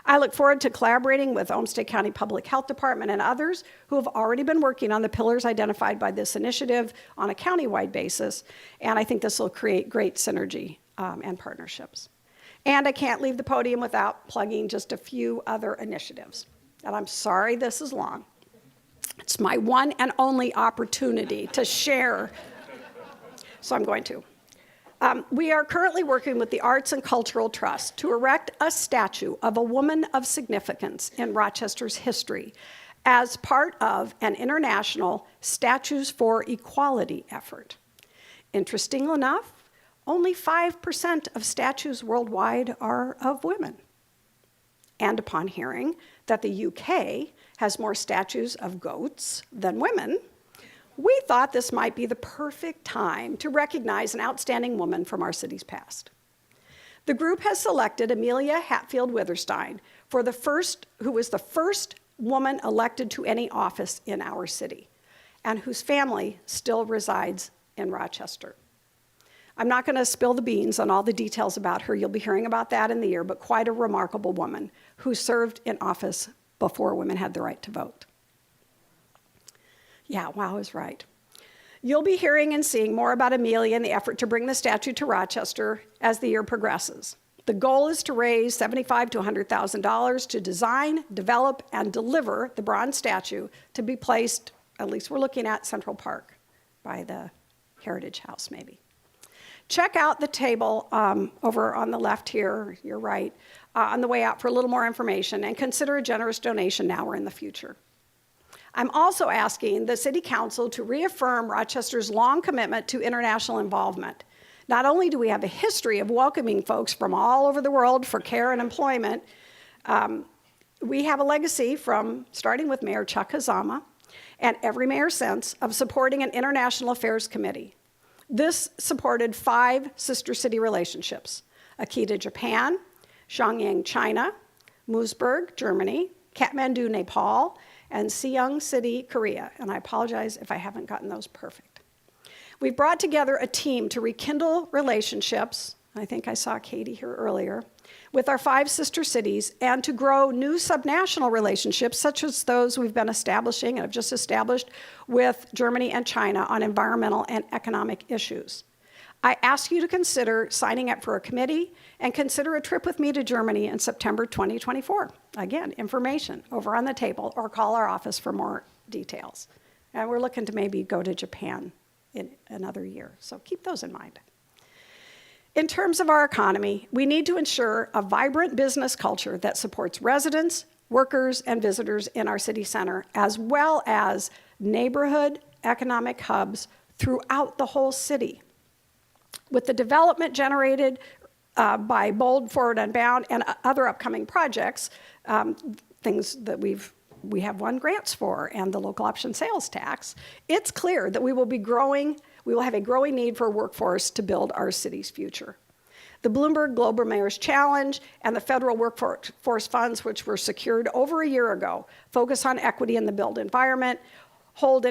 Speaker 1: I look forward to collaborating with Olmsted County Public Health Department and others who have already been working on the pillars identified by this initiative on a countywide basis. And I think this will create great synergy and partnerships. And I can't leave the podium without plugging just a few other initiatives. And I'm sorry this is long. It's my one and only opportunity to share, so I'm going to. We are currently working with the Arts and Cultural Trust to erect a statue of a woman of significance in Rochester's history as part of an international Statues for Equality effort. Interesting enough, only 5% of statues worldwide are of women. And upon hearing that the UK has more statues of goats than women, we thought this might be the perfect time to recognize an outstanding woman from our city's past. The group has selected Amelia Hatfield Witherstein who was the first woman elected to any office in our city, and whose family still resides in Rochester. I'm not going to spill the beans on all the details about her. You'll be hearing about that in the year, but quite a remarkable woman who served in office before women had the right to vote. Yeah, wow is right. You'll be hearing and seeing more about Amelia and the effort to bring the statue to Rochester as the year progresses. The goal is to raise $75,000 to $100,000 to design, develop, and deliver the bronze statue to be placed, at least we're looking at Central Park, by the Heritage House maybe. Check out the table over on the left here, your right, on the way out for a little more information, and consider a generous donation now or in the future. I'm also asking the City Council to reaffirm Rochester's long commitment to international involvement. Not only do we have a history of welcoming folks from all over the world for care and employment, we have a legacy from starting with Mayor Chuck Hazama and every mayor since of supporting an international affairs committee. This supported 5 sister city relationships: Akita, Japan; Shenyang, China; Moosburg, Germany; Kathmandu, Nepal; and Seoung City, Korea. And I apologize if I haven't gotten those perfect. We've brought together a team to rekindle relationships, I think I saw Katie here earlier, with our 5 sister cities, and to grow new subnational relationships such as those we've been establishing and have just established with Germany and China on environmental and economic issues. I ask you to consider signing up for a committee and consider a trip with me to Germany in September 2024. Again, information over on the table, or call our office for more details. And we're looking to maybe go to Japan in another year, so keep those in mind. In terms of our economy, we need to ensure a vibrant business culture that supports residents, workers, and visitors in our city center, as well as neighborhood economic hubs throughout the whole city. With the development generated by Bold, Forward, Unbound, and other upcoming projects, things that we have won grants for, and the local option sales tax, it's clear that we will have a growing need for a workforce to build our city's future. The Bloomberg Global Mayor's Challenge and the federal workforce funds, which were secured over a year ago, focus on equity in the built environment, hold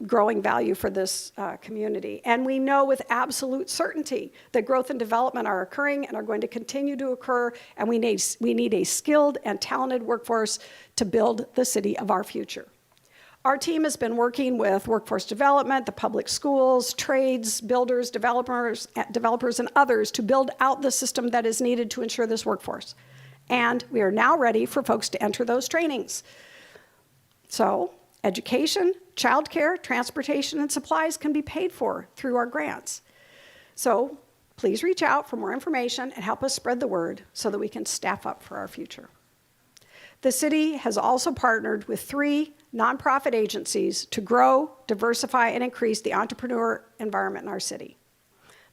Speaker 1: growing value for this community. And we know with absolute certainty that growth and development are occurring and are going to continue to occur, and we need a skilled and talented workforce to build the city of our future. Our team has been working with workforce development, the public schools, trades, builders, developers, and others to build out the system that is needed to ensure this workforce. And we are now ready for folks to enter those trainings. So, education, childcare, transportation, and supplies can be paid for through our grants. So please reach out for more information and help us spread the word so that we can staff up for our future. The city has also partnered with 3 nonprofit agencies to grow, diversify, and increase the entrepreneur environment in our city.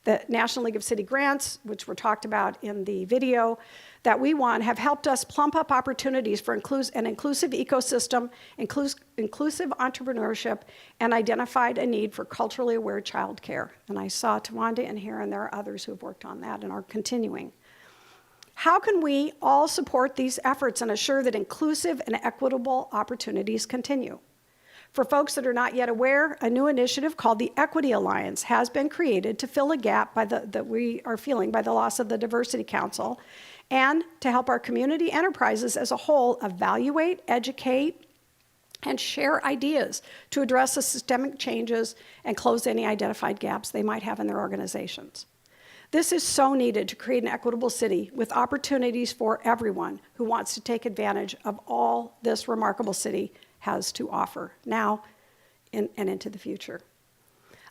Speaker 1: The National League of City Grants, which were talked about in the video that we won, have helped us plump up opportunities for an inclusive ecosystem, inclusive entrepreneurship, and identified a need for culturally aware childcare. And I saw Tawanda in here, and there are others who have worked on that and are continuing. How can we all support these efforts and assure that inclusive and equitable opportunities continue? For folks that are not yet aware, a new initiative called the Equity Alliance has been created to fill a gap that we are feeling by the loss of the Diversity Council, and to help our community enterprises as a whole evaluate, educate, and share ideas to address the systemic changes and close any identified gaps they might have in their organizations. This is so needed to create an equitable city with opportunities for everyone who wants to take advantage of all this remarkable city has to offer now and into the future.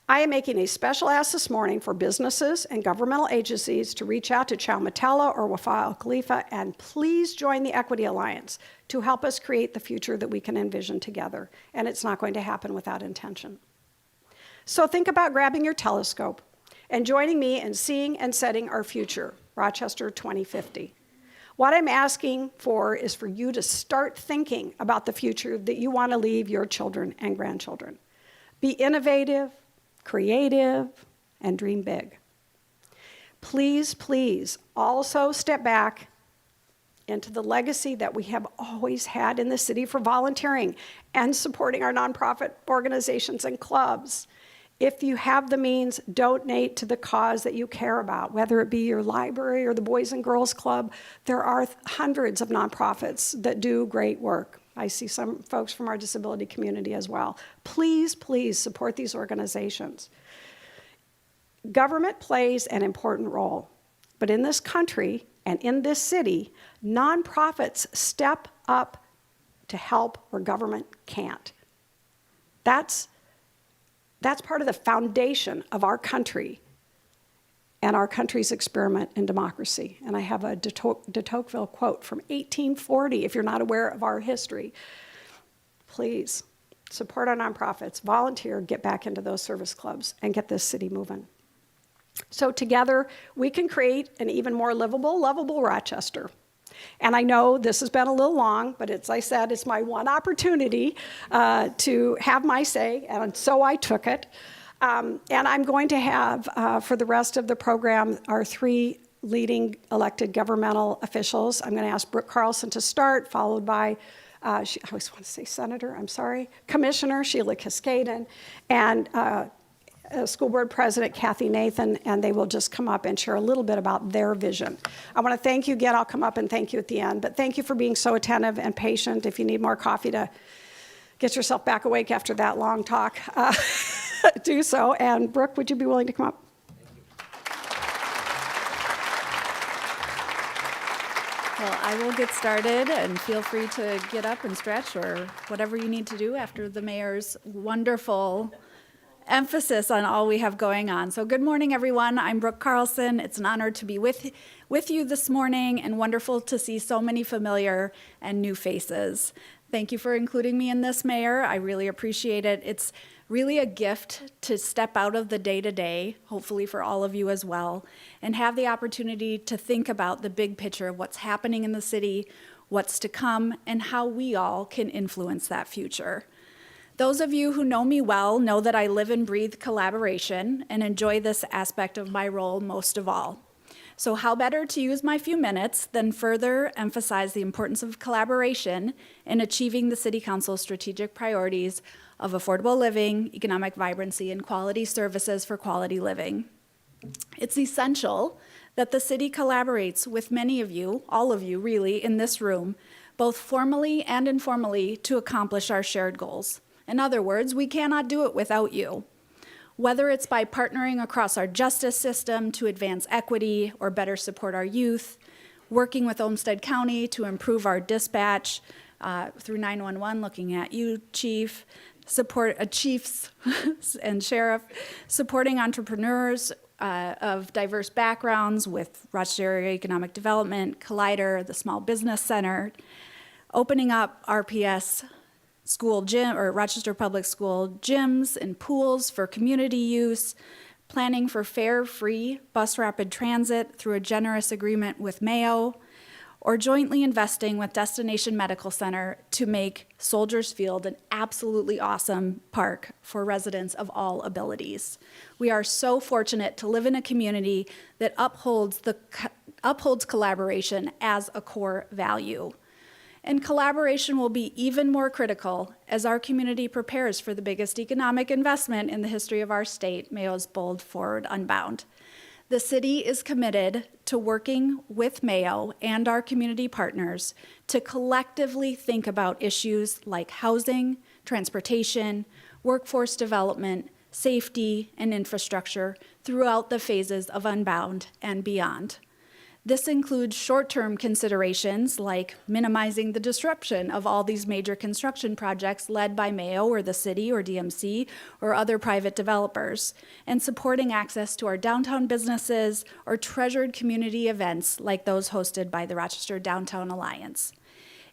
Speaker 1: I am making a special ask this morning for businesses and governmental agencies to reach out to Chowmatella or Wafa Al Khalifa and please join the Equity Alliance to help us create the future that we can envision together. And it's not going to happen without intention. So think about grabbing your telescope and joining me in seeing and setting our future, Rochester 2050. What I'm asking for is for you to start thinking about the future that you want to leave your children and grandchildren. Be innovative, creative, and dream big. Please, please also step back into the legacy that we have always had in the city for volunteering and supporting our nonprofit organizations and clubs. If you have the means, donate to the cause that you care about, whether it be your library or the Boys and Girls Club. There are hundreds of nonprofits that do great work. I see some folks from our disability community as well. Please, please support these organizations. Government plays an important role, but in this country and in this city, nonprofits step up to help where government can't. That's part of the foundation of our country and our country's experiment in democracy. And I have a de Tocqueville quote from 1840, if you're not aware of our history. Please support our nonprofits, volunteer, get back into those service clubs, and get this city moving. So together, we can create an even more livable, lovable Rochester. And I know this has been a little long, but as I said, it's my one opportunity to have my say, and so I took it. And I'm going to have, for the rest of the program, our 3 leading elected governmental officials. I'm going to ask Brooke Carlson to start, followed by, I always want to say Senator, I'm sorry, Commissioner Sheila Cascaden, and School Board President Kathy Nathan, and they will just come up and share a little bit about their vision. I want to thank you again. I'll come up and thank you at the end, but thank you for being so attentive and patient. If you need more coffee to get yourself back awake after that long talk, do so. And Brooke, would you be willing to come up?
Speaker 7: Well, I will get started, and feel free to get up and stretch or whatever you need to do after the mayor's wonderful emphasis on all we have going on. So good morning, everyone. I'm Brooke Carlson. It's an honor to be with you this morning, and wonderful to see so many familiar and new faces. Thank you for including me in this, Mayor. I really appreciate it. It's really a gift to step out of the day-to-day, hopefully for all of you as well, and have the opportunity to think about the big picture of what's happening in the city, what's to come, and how we all can influence that future. Those of you who know me well know that I live and breathe collaboration and enjoy this aspect of my role most of all. So how better to use my few minutes than further emphasize the importance of collaboration in achieving the City Council's strategic priorities of affordable living, economic vibrancy, and quality services for quality living. It's essential that the city collaborates with many of you, all of you really, in this room, both formally and informally, to accomplish our shared goals. In other words, we cannot do it without you. Whether it's by partnering across our justice system to advance equity or better support our youth, working with Olmsted County to improve our dispatch through 911, looking at you, Chief, chiefs and sheriff, supporting entrepreneurs of diverse backgrounds with Rochester Area Economic Development, Collider, the Small Business Center, opening up RPS school gym or Rochester Public School gyms and pools for community use, planning for fare-free bus rapid transit through a generous agreement with Mayo, or jointly investing with Destination Medical Center to make Soldiers Field an absolutely awesome park for residents of all abilities. We are so fortunate to live in a community that upholds collaboration as a core value. And collaboration will be even more critical as our community prepares for the biggest economic investment in the history of our state, Mayo's Bold Forward Unbound. The city is committed to working with Mayo and our community partners to collectively think about issues like housing, transportation, workforce development, safety, and infrastructure throughout the phases of Unbound and beyond. This includes short-term considerations like minimizing the disruption of all these major construction projects led by Mayo or the city or DMC or other private developers, and supporting access to our downtown businesses or treasured community events like those hosted by the Rochester Downtown Alliance.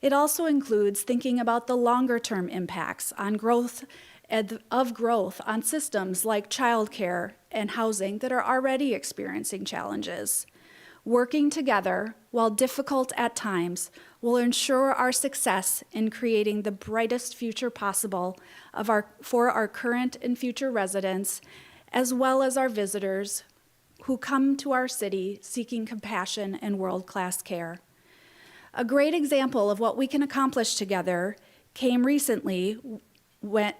Speaker 7: It also includes thinking about the longer-term impacts on growth on systems like childcare and housing that are already experiencing challenges. Working together, while difficult at times, will ensure our success in creating the brightest future possible for our current and future residents, as well as our visitors who come to our city seeking compassion and world-class care. A great example of what we can accomplish together came recently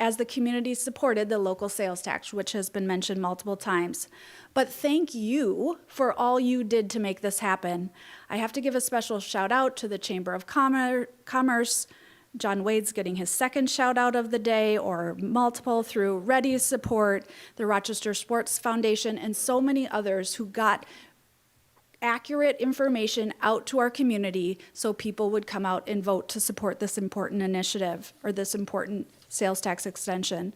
Speaker 7: as the community supported the local sales tax, which has been mentioned multiple times. But thank you for all you did to make this happen. I have to give a special shout out to the Chamber of Commerce. John Wade's getting his second shout out of the day, or multiple, through Ready's support, the Rochester Sports Foundation, and so many others who got accurate information out to our community so people would come out and vote to support this important initiative or this important sales tax extension.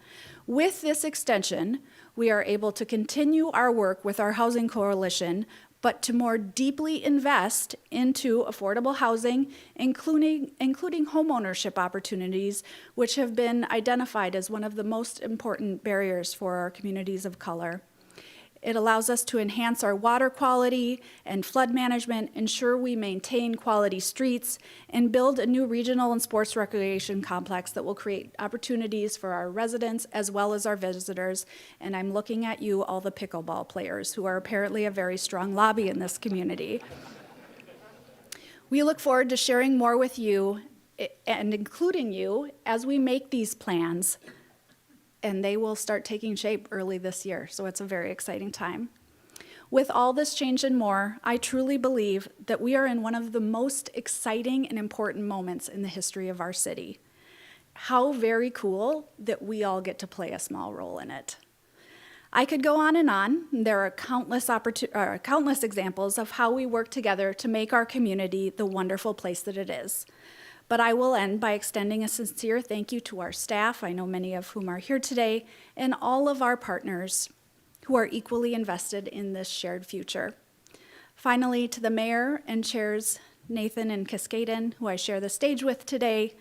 Speaker 7: With this extension, we are able to continue our work with our housing coalition, but to more deeply invest into affordable housing, including homeownership opportunities, which have been identified as one of the most important barriers for our communities of color. It allows us to enhance our water quality and flood management, ensure we maintain quality streets, and build a new regional and sports recreation complex that will create opportunities for our residents as well as our visitors. And I'm looking at you, all the pickleball players, who are apparently a very strong lobby in this community. We look forward to sharing more with you and including you as we make these plans, and they will start taking shape early this year, so it's a very exciting time. With all this change and more, I truly believe that we are in one of the most exciting and important moments in the history of our city. How very cool that we all get to play a small role in it. I could go on and on. There are countless examples of how we work together to make our community the wonderful place that it is. But I will end by extending a sincere thank you to our staff, I know many of whom are here today, and all of our partners who are equally invested in this shared future. Finally, to the mayor and chairs, Nathan and Cascaden, who I share the stage with today,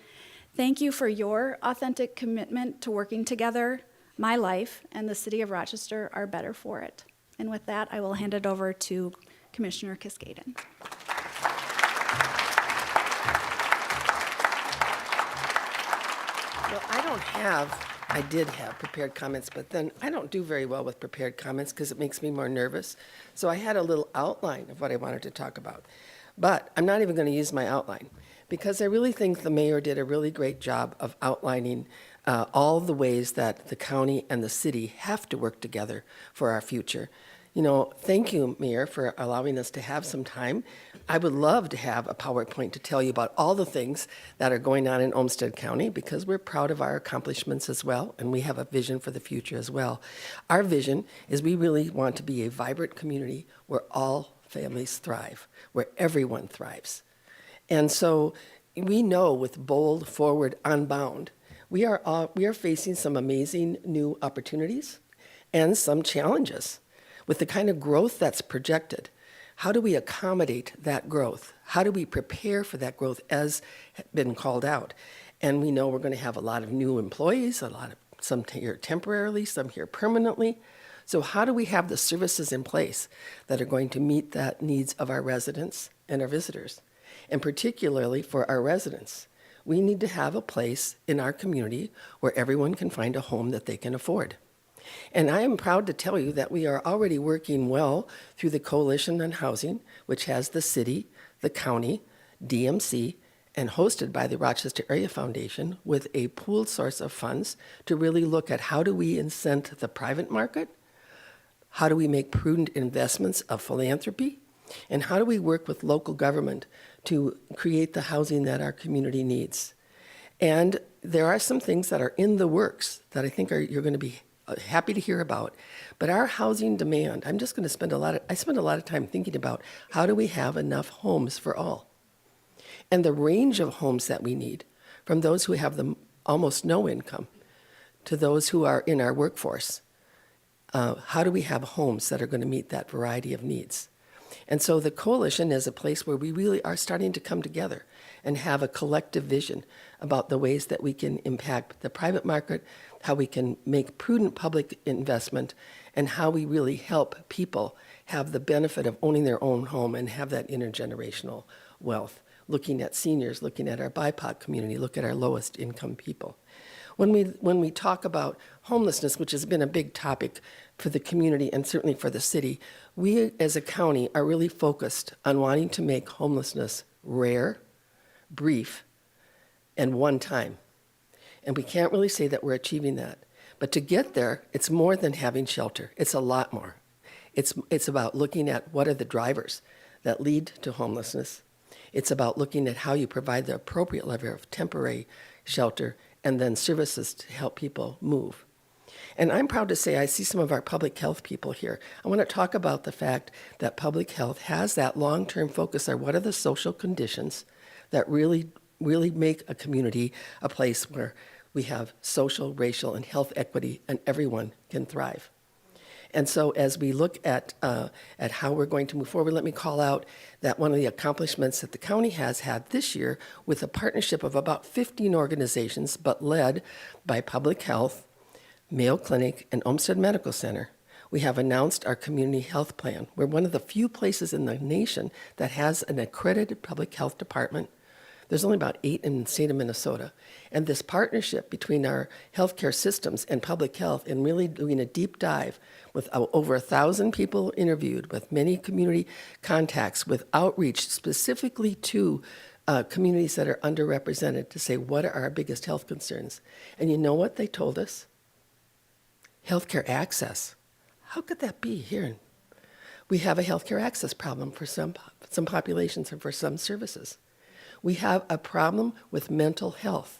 Speaker 7: thank you for your authentic commitment to working together. My life and the city of Rochester are better for it. And with that, I will hand it over to Commissioner Cascaden.
Speaker 8: Well, I did have prepared comments, but then I don't do very well with prepared comments because it makes me more nervous. So I had a little outline of what I wanted to talk about. But I'm not even going to use my outline because I really think the mayor did a really great job of outlining all the ways that the county and the city have to work together for our future. You know, thank you, Mayor, for allowing us to have some time. I would love to have a PowerPoint to tell you about all the things that are going on in Olmsted County because we're proud of our accomplishments as well, and we have a vision for the future as well. Our vision is we really want to be a vibrant community where all families thrive, where everyone thrives. And so we know with Bold, Forward, Unbound, we are facing some amazing new opportunities and some challenges. With the kind of growth that's projected, how do we accommodate that growth? How do we prepare for that growth as been called out? And we know we're going to have a lot of new employees, some here temporarily, some here permanently. So how do we have the services in place that are going to meet the needs of our residents and our visitors? And particularly for our residents, we need to have a place in our community where everyone can find a home that they can afford. And I am proud to tell you that we are already working well through the Coalition on Housing, which has the city, the county, DMC, and hosted by the Rochester Area Foundation with a pooled source of funds to really look at how do we incent the private market, how do we make prudent investments of philanthropy, and how do we work with local government to create the housing that our community needs. And there are some things that are in the works that I think you're going to be happy to hear about. But our housing demand, I spend a lot of time thinking about how do we have enough homes for all? And the range of homes that we need, from those who have almost no income to those who are in our workforce. How do we have homes that are going to meet that variety of needs? And so the coalition is a place where we really are starting to come together and have a collective vision about the ways that we can impact the private market, how we can make prudent public investment, and how we really help people have the benefit of owning their own home and have that intergenerational wealth. Looking at seniors, looking at our BIPOC community, look at our lowest income people. When we talk about homelessness, which has been a big topic for the community and certainly for the city, we as a county are really focused on wanting to make homelessness rare, brief, and one time. And we can't really say that we're achieving that. But to get there, it's more than having shelter. It's a lot more. It's about looking at what are the drivers that lead to homelessness. It's about looking at how you provide the appropriate level of temporary shelter and then services to help people move. And I'm proud to say I see some of our public health people here. I want to talk about the fact that public health has that long-term focus on what are the social conditions that really make a community a place where we have social, racial, and health equity and everyone can thrive. And so as we look at how we're going to move forward, let me call out that one of the accomplishments that the county has had this year with a partnership of about 15 organizations, but led by Public Health, Mayo Clinic, and Olmsted Medical Center. We have announced our community health plan. We're one of the few places in the nation that has an accredited public health department. There's only about 8 in the state of Minnesota. And this partnership between our healthcare systems and public health and really doing a deep dive with over 1,000 people interviewed, with many community contacts, with outreach specifically to communities that are underrepresented to say, what are our biggest health concerns? And you know what they told us? Healthcare access. How could that be here? We have a healthcare access problem for some populations and for some services. We have a problem with mental health.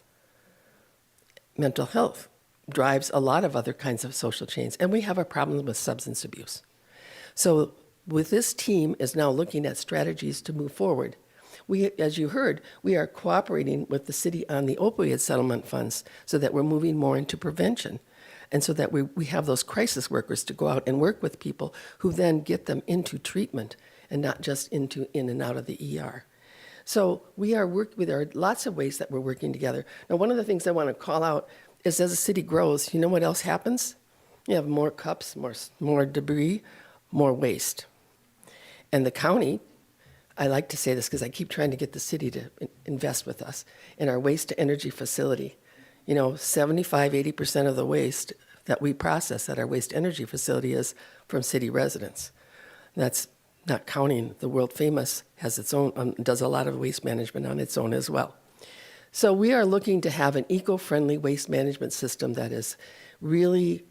Speaker 8: Mental health drives a lot of other kinds of social change, and we have a problem with substance abuse. So with this team is now looking at strategies to move forward. We, as you heard, we are cooperating with the city on the opioid settlement funds so that we're moving more into prevention. And so that we have those crisis workers to go out and work with people who then get them into treatment and not just in and out of the ER. So there are lots of ways that we're working together. Now, one of the things I want to call out is as the city grows, you know what else happens? You have more cups, more debris, more waste. And the county, I like to say this because I keep trying to get the city to invest with us in our waste to energy facility. 75-80% of the waste that we process at our waste energy facility is from city residents. That's not counting the world famous has its own, does a lot of waste management on its own as well. So we are looking to have an eco-friendly waste management system that is really,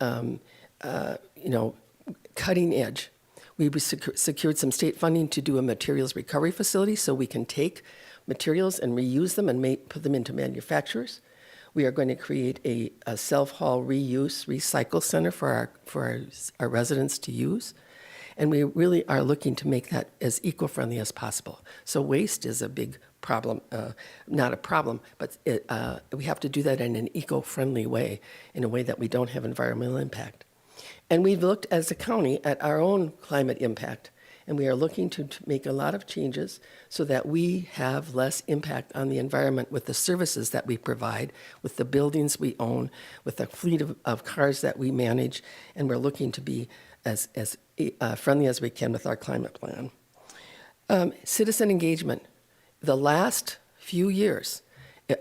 Speaker 8: cutting edge. We secured some state funding to do a materials recovery facility so we can take materials and reuse them and put them into manufacturers. We are going to create a self-haul reuse recycle center for our residents to use. And we really are looking to make that as eco-friendly as possible. So waste is a big problem, not a problem, but we have to do that in an eco-friendly way, in a way that we don't have environmental impact. And we've looked as a county at our own climate impact, and we are looking to make a lot of changes so that we have less impact on the environment with the services that we provide, with the buildings we own, with the fleet of cars that we manage, and we're looking to be as friendly as we can with our climate plan. Citizen engagement. The last few years,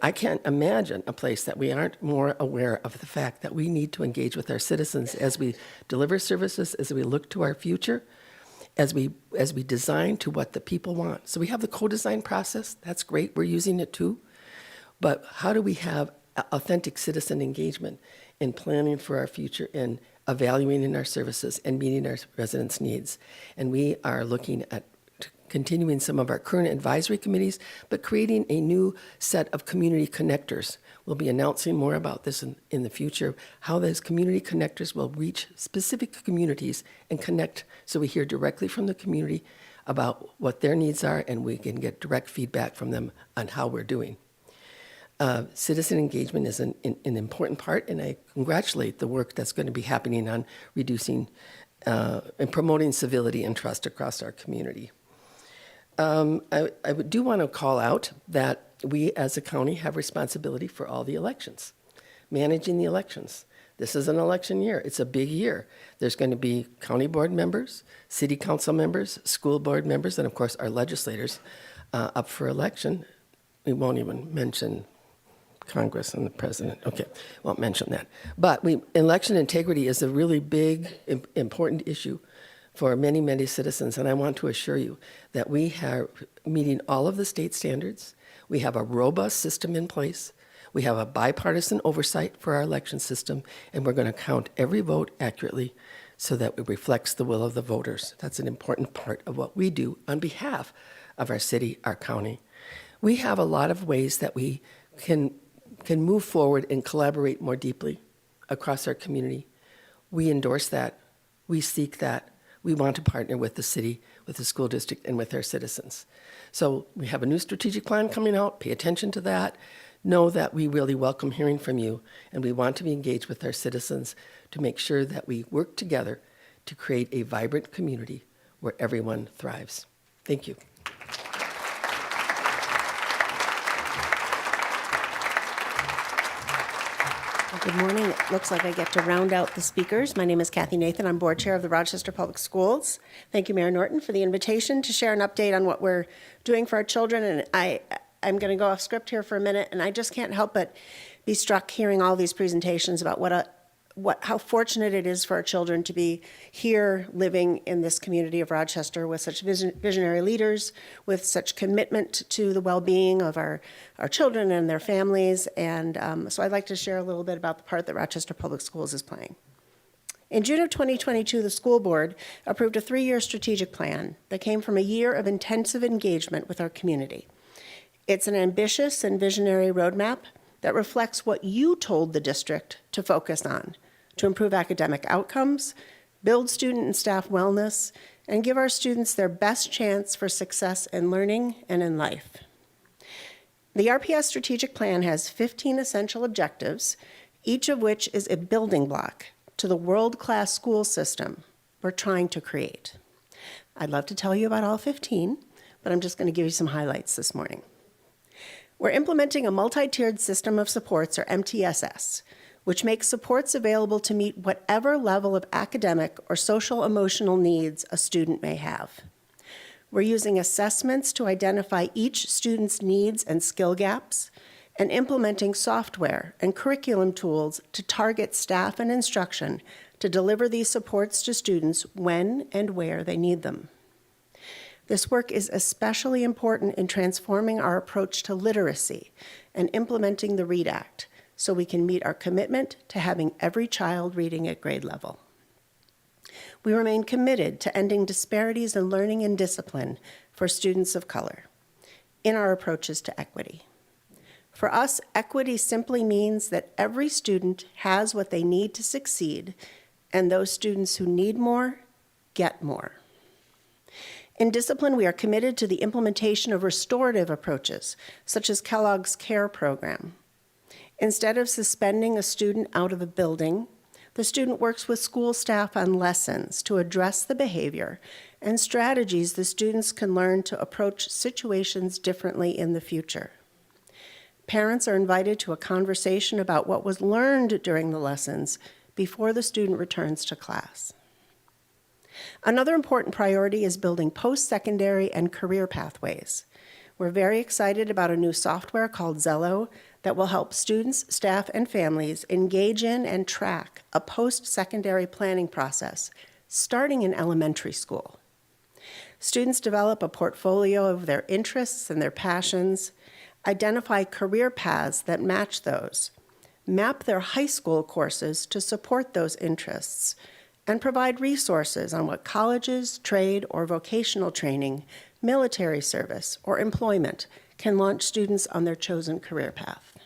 Speaker 8: I can't imagine a place that we aren't more aware of the fact that we need to engage with our citizens as we deliver services, as we look to our future, as we design to what the people want. So we have the co-design process. That's great. We're using it too. But how do we have authentic citizen engagement in planning for our future and evaluating our services and meeting our residents' needs? And we are looking at continuing some of our current advisory committees, but creating a new set of community connectors. We'll be announcing more about this in the future, how those community connectors will reach specific communities and connect so we hear directly from the community about what their needs are and we can get direct feedback from them on how we're doing. Citizen engagement is an important part, and I congratulate the work that's going to be happening on reducing and promoting civility and trust across our community. I do want to call out that we as a county have responsibility for all the elections, managing the elections. This is an election year. It's a big year. There's going to be county board members, city council members, school board members, and of course our legislators up for election. We won't even mention Congress and the president. Okay, won't mention that. But election integrity is a really big, important issue for many, many citizens, and I want to assure you that we are meeting all of the state standards. We have a robust system in place. We have a bipartisan oversight for our election system, and we're going to count every vote accurately so that it reflects the will of the voters. That's an important part of what we do on behalf of our city, our county. We have a lot of ways that we can move forward and collaborate more deeply across our community. We endorse that. We seek that. We want to partner with the city, with the school district, and with our citizens. So we have a new strategic plan coming out. Pay attention to that. Know that we really welcome hearing from you, and we want to be engaged with our citizens to make sure that we work together to create a vibrant community where everyone thrives. Thank you.
Speaker 9: Good morning. It looks like I get to round out the speakers. My name is Kathy Nathan. I'm board chair of the Rochester Public Schools. Thank you, Mayor Norton, for the invitation to share an update on what we're doing for our children. And I'm going to go off script here for a minute, and I just can't help but be struck hearing all these presentations about how fortunate it is for our children to be here living in this community of Rochester with such visionary leaders, with such commitment to the well-being of our children and their families. And so I'd like to share a little bit about the part that Rochester Public Schools is playing. In June of 2022, the school board approved a 3-year strategic plan that came from a year of intensive engagement with our community. It's an ambitious and visionary roadmap that reflects what you told the district to focus on, to improve academic outcomes, build student and staff wellness, and give our students their best chance for success in learning and in life. The RPS strategic plan has 15 essential objectives, each of which is a building block to the world-class school system we're trying to create. I'd love to tell you about all 15, but I'm just going to give you some highlights this morning. We're implementing a multi-tiered system of supports, or MTSS, which makes supports available to meet whatever level of academic or social-emotional needs a student may have. We're using assessments to identify each student's needs and skill gaps, and implementing software and curriculum tools to target staff and instruction to deliver these supports to students when and where they need them. This work is especially important in transforming our approach to literacy and implementing the READ Act, so we can meet our commitment to having every child reading at grade level. We remain committed to ending disparities in learning and discipline for students of color in our approaches to equity. For us, equity simply means that every student has what they need to succeed, and those students who need more get more. In discipline, we are committed to the implementation of restorative approaches, such as Kellogg's CARE program. Instead of suspending a student out of a building, the student works with school staff on lessons to address the behavior and strategies the students can learn to approach situations differently in the future. Parents are invited to a conversation about what was learned during the lessons before the student returns to class. Another important priority is building post-secondary and career pathways. We're very excited about a new software called Zello that will help students, staff, and families engage in and track a post-secondary planning process starting in elementary school. Students develop a portfolio of their interests and their passions, identify career paths that match those, map their high school courses to support those interests, and provide resources on what colleges, trade, or vocational training, military service, or employment can launch students on their chosen career path.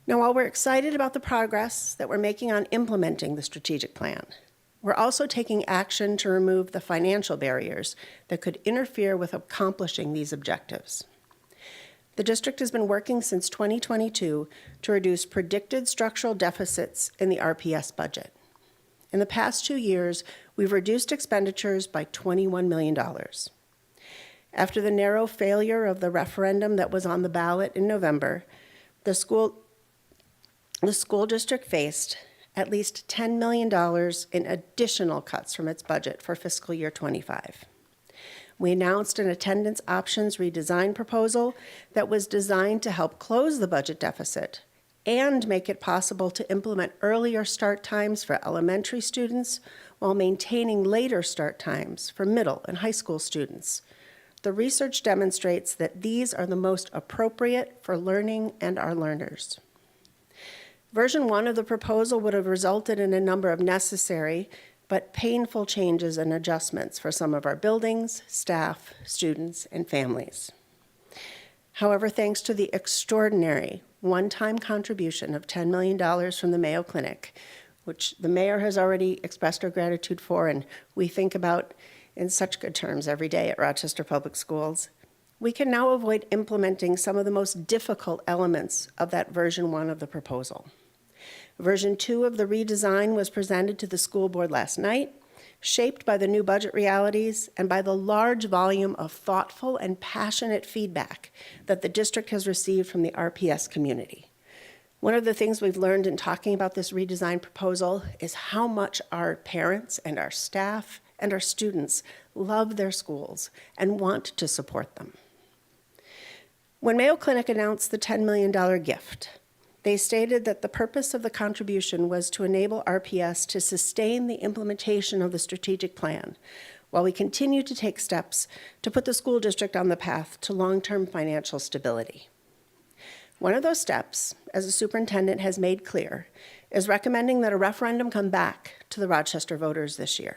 Speaker 9: Now, while we're excited about the progress that we're making on implementing the strategic plan, we're also taking action to remove the financial barriers that could interfere with accomplishing these objectives. The district has been working since 2022 to reduce predicted structural deficits in the RPS budget. In the past 2 years, we've reduced expenditures by $21 million. After the narrow failure of the referendum that was on the ballot in November, the school district faced at least $10 million in additional cuts from its budget for fiscal year 25. We announced an attendance options redesign proposal that was designed to help close the budget deficit and make it possible to implement earlier start times for elementary students while maintaining later start times for middle and high school students. The research demonstrates that these are the most appropriate for learning and our learners. Version 1 of the proposal would have resulted in a number of necessary but painful changes and adjustments for some of our buildings, staff, students, and families. However, thanks to the extraordinary one-time contribution of $10 million from the Mayo Clinic, which the mayor has already expressed our gratitude for and we think about in such good terms every day at Rochester Public Schools, we can now avoid implementing some of the most difficult elements of that version 1 of the proposal. Version 2 of the redesign was presented to the school board last night, shaped by the new budget realities and by the large volume of thoughtful and passionate feedback that the district has received from the RPS community. One of the things we've learned in talking about this redesign proposal is how much our parents and our staff and our students love their schools and want to support them. When Mayo Clinic announced the $10 million gift, they stated that the purpose of the contribution was to enable RPS to sustain the implementation of the strategic plan while we continue to take steps to put the school district on the path to long-term financial stability. One of those steps, as the superintendent has made clear, is recommending that a referendum come back to the Rochester voters this year.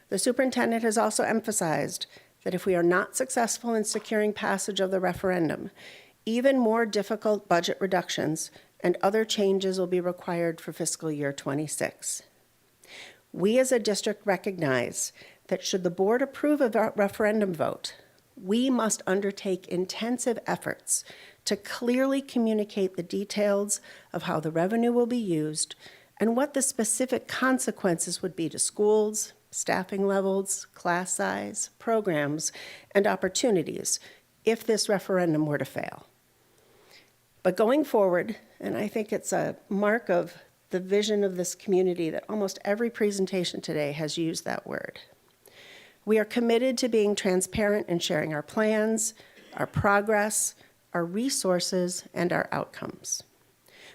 Speaker 9: The superintendent has also emphasized that if we are not successful in securing passage of the referendum, even more difficult budget reductions and other changes will be required for fiscal year 26. We as a district recognize that should the board approve of a referendum vote, we must undertake intensive efforts to clearly communicate the details of how the revenue will be used and what the specific consequences would be to schools, staffing levels, class size, programs, and opportunities if this referendum were to fail. But going forward, and I think it's a mark of the vision of this community that almost every presentation today has used that word. We are committed to being transparent and sharing our plans, our progress, our resources, and our outcomes.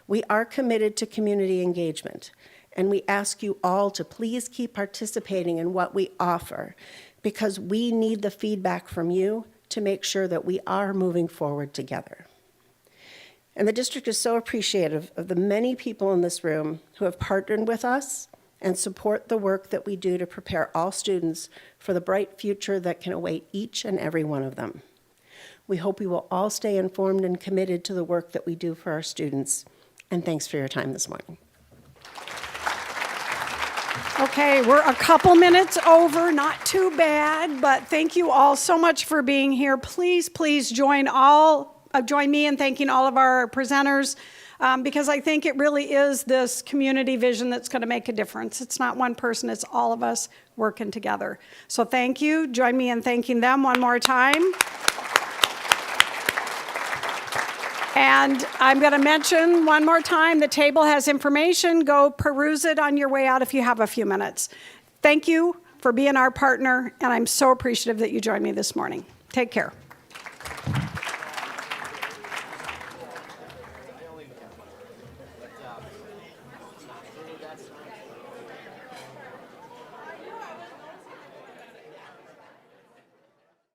Speaker 9: We are committed to community engagement, and we ask you all to please keep participating in what we offer because we need the feedback from you to make sure that we are moving forward together. And the district is so appreciative of the many people in this room who have partnered with us and support the work that we do to prepare all students for the bright future that can await each and every one of them. We hope you will all stay informed and committed to the work that we do for our students. And thanks for your time this morning.
Speaker 1: Okay, we're a couple minutes over, not too bad, but thank you all so much for being here. Please, please join me in thanking all of our presenters because I think it really is this community vision that's going to make a difference. It's not one person, it's all of us working together. So thank you. Join me in thanking them one more time. And I'm going to mention one more time, the table has information. Go peruse it on your way out if you have a few minutes. Thank you for being our partner, and I'm so appreciative that you joined me this morning. Take care.